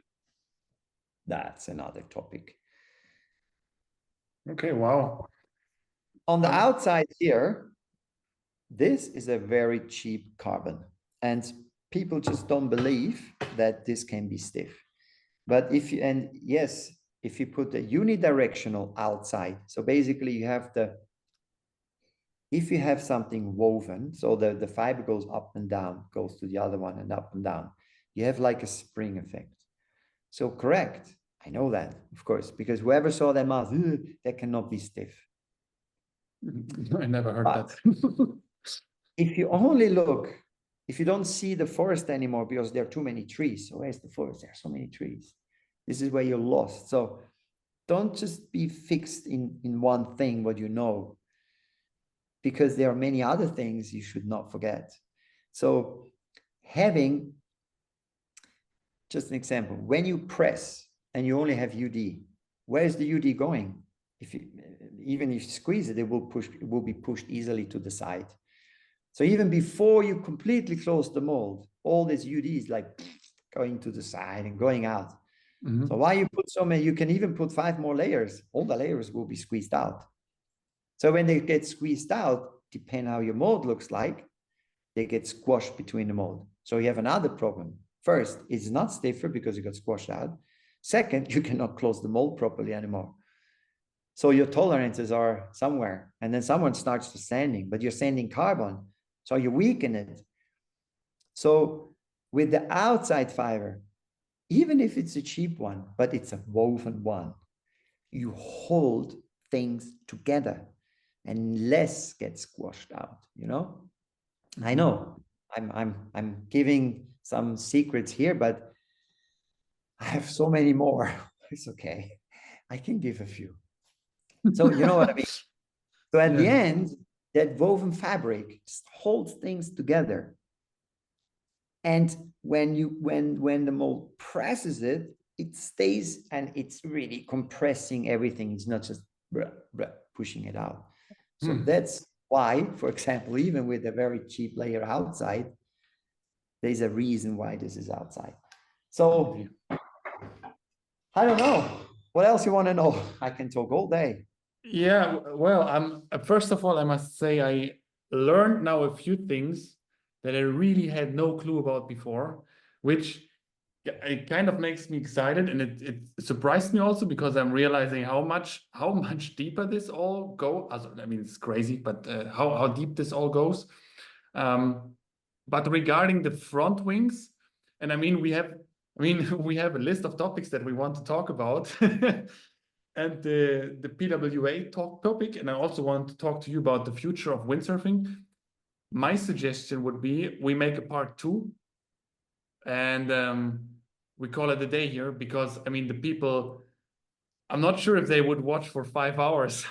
that's another topic. Okay, wow. On the outside here, this is a very cheap carbon, and people just don't believe that this can be stiff. But if you, and yes, if you put a unidirectional outside, so basically you have if you have something woven, so the fiber goes up and down, goes to the other one and up and down, you have like a spring effect. So correct, I know that, of course, because whoever saw that mask, that cannot be stiff. I never heard that. If you only look, if you don't see the forest anymore because there are too many trees, so where's the forest? There are so many trees. This is where you're lost. So don't just be fixed in one thing, what you know, because there are many other things you should not forget. So having, just an example, when you press and you only have UD, where's the UD going? If you, even if you squeeze it, it will be pushed easily to the side. So even before you completely close the mold, all this UD is like going to the side and going out. So why you put so many, you can even put 5 more layers, all the layers will be squeezed out. So when they get squeezed out, depending how your mold looks like, they get squashed between the mold. So you have another problem. First, it's not stiffer because it got squashed out. Second, you cannot close the mold properly anymore. So your tolerances are somewhere, and then someone starts to sanding, but you're sanding carbon, so you weaken it. So with the outside fiber, even if it's a cheap one, but it's a woven one, you hold things together and less gets squashed out, you know? I know I'm giving some secrets here, but I have so many more. It's okay. I can give a few. So you know what I mean? So at the end, that woven fabric just holds things together. And when the mold presses it, it stays, and it's really compressing everything. It's not just pushing it out. So that's why, for example, even with a very cheap layer outside, there's a reason why this is outside. So I don't know. What else you want to know? I can talk all day. Yeah, well, first of all, I must say I learned now a few things that I really had no clue about before, which it kind of makes me excited, and it surprised me also because I'm realizing how much deeper this all goes. I mean, it's crazy, but how deep this all goes. But regarding the front wings, and I mean we have a list of topics that we want to talk about. And the PWA topic, and I also want to talk to you about the future of windsurfing. My suggestion would be we make a part 2, and we call it a day here, because I mean the people, I'm not sure if they would watch for 5 hours.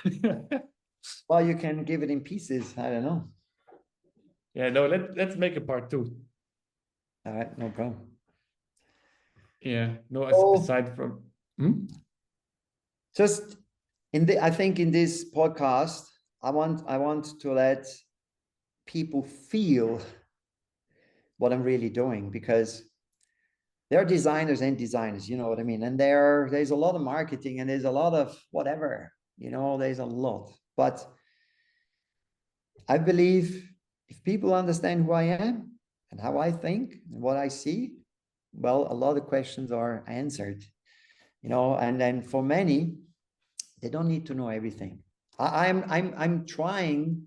Well, you can give it in pieces. I don't know. Yeah, no, let's make a part 2. All right, no problem. Yeah, no, aside from just I think in this podcast, I want to let people feel what I'm really doing, because there are designers and designers, you know what I mean? And there's a lot of marketing and there's a lot of whatever. You know, there's a lot. But I believe if people understand who I am and how I think and what I see, well, a lot of questions are answered. You know, and then for many, they don't need to know everything. I'm trying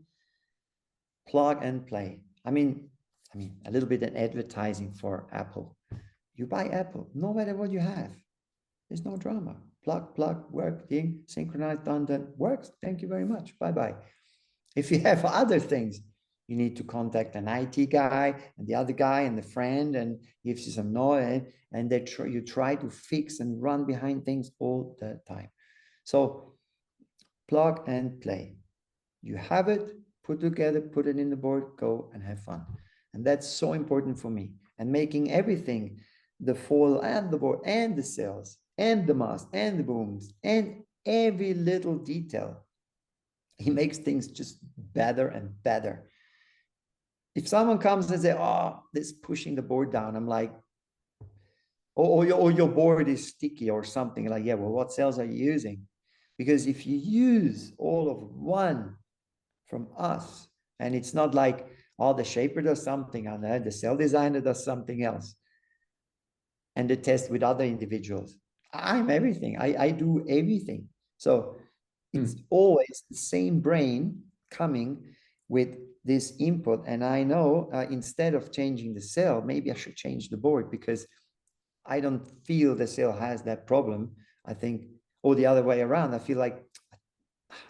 plug and play. I mean, a little bit in advertising for Apple. You buy Apple, no matter what you have. There's no drama. Plug, work, ding, synchronize, done, that works. Thank you very much. Bye-bye. If you have other things, you need to contact an IT guy and the other guy and the friend and gives you some noise, and you try to fix and run behind things all the time. So plug and play. You have it, put together, put it in the board, go and have fun. And that's so important for me. And making everything, the foil and the board and the sails and the mast and the booms and every little detail, he makes things just better and better. If someone comes and say, oh, this pushing the board down, I'm like, or your board is sticky or something, like, yeah, well, what sails are you using? Because if you use all of one from us, and it's not like, oh, the shaper does something on that, the sail designer does something else, and the test with other individuals. I'm everything. I do everything. So it's always the same brain coming with this input. And I know instead of changing the sail, maybe I should change the board, because I don't feel the sail has that problem. I think, or the other way around, I feel like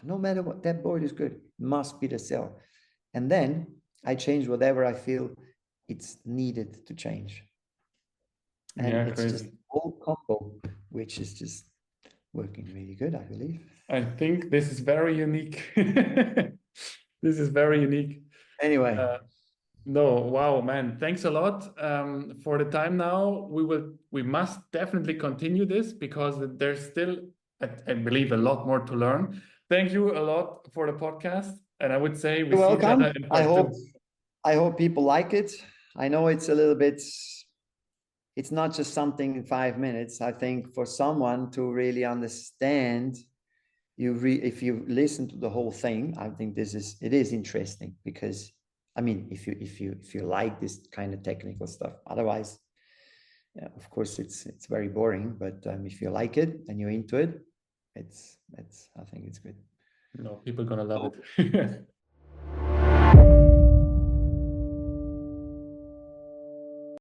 no matter what, that board is good, must be the sail. And then I change whatever I feel it's needed to change. And Yeah, it's crazy. just a whole combo, which is just working really good, I believe. I think this is very unique. This is very unique. Anyway, No, wow, man. Thanks a lot for the time now. We must definitely continue this because there's still, I believe, a lot more to learn. Thank you a lot for the podcast. And I would say we you're see each welcome. other in part 2. I hope people like it. I know it's a little bit, it's not just something in 5 minutes. I think for someone to really understand, if you listen to the whole thing, I think it is interesting, because I mean, if you like this kind of technical stuff, otherwise, yeah, of course it's very boring. But if you like it and you're into it, I think it's good. No, people are gonna love it.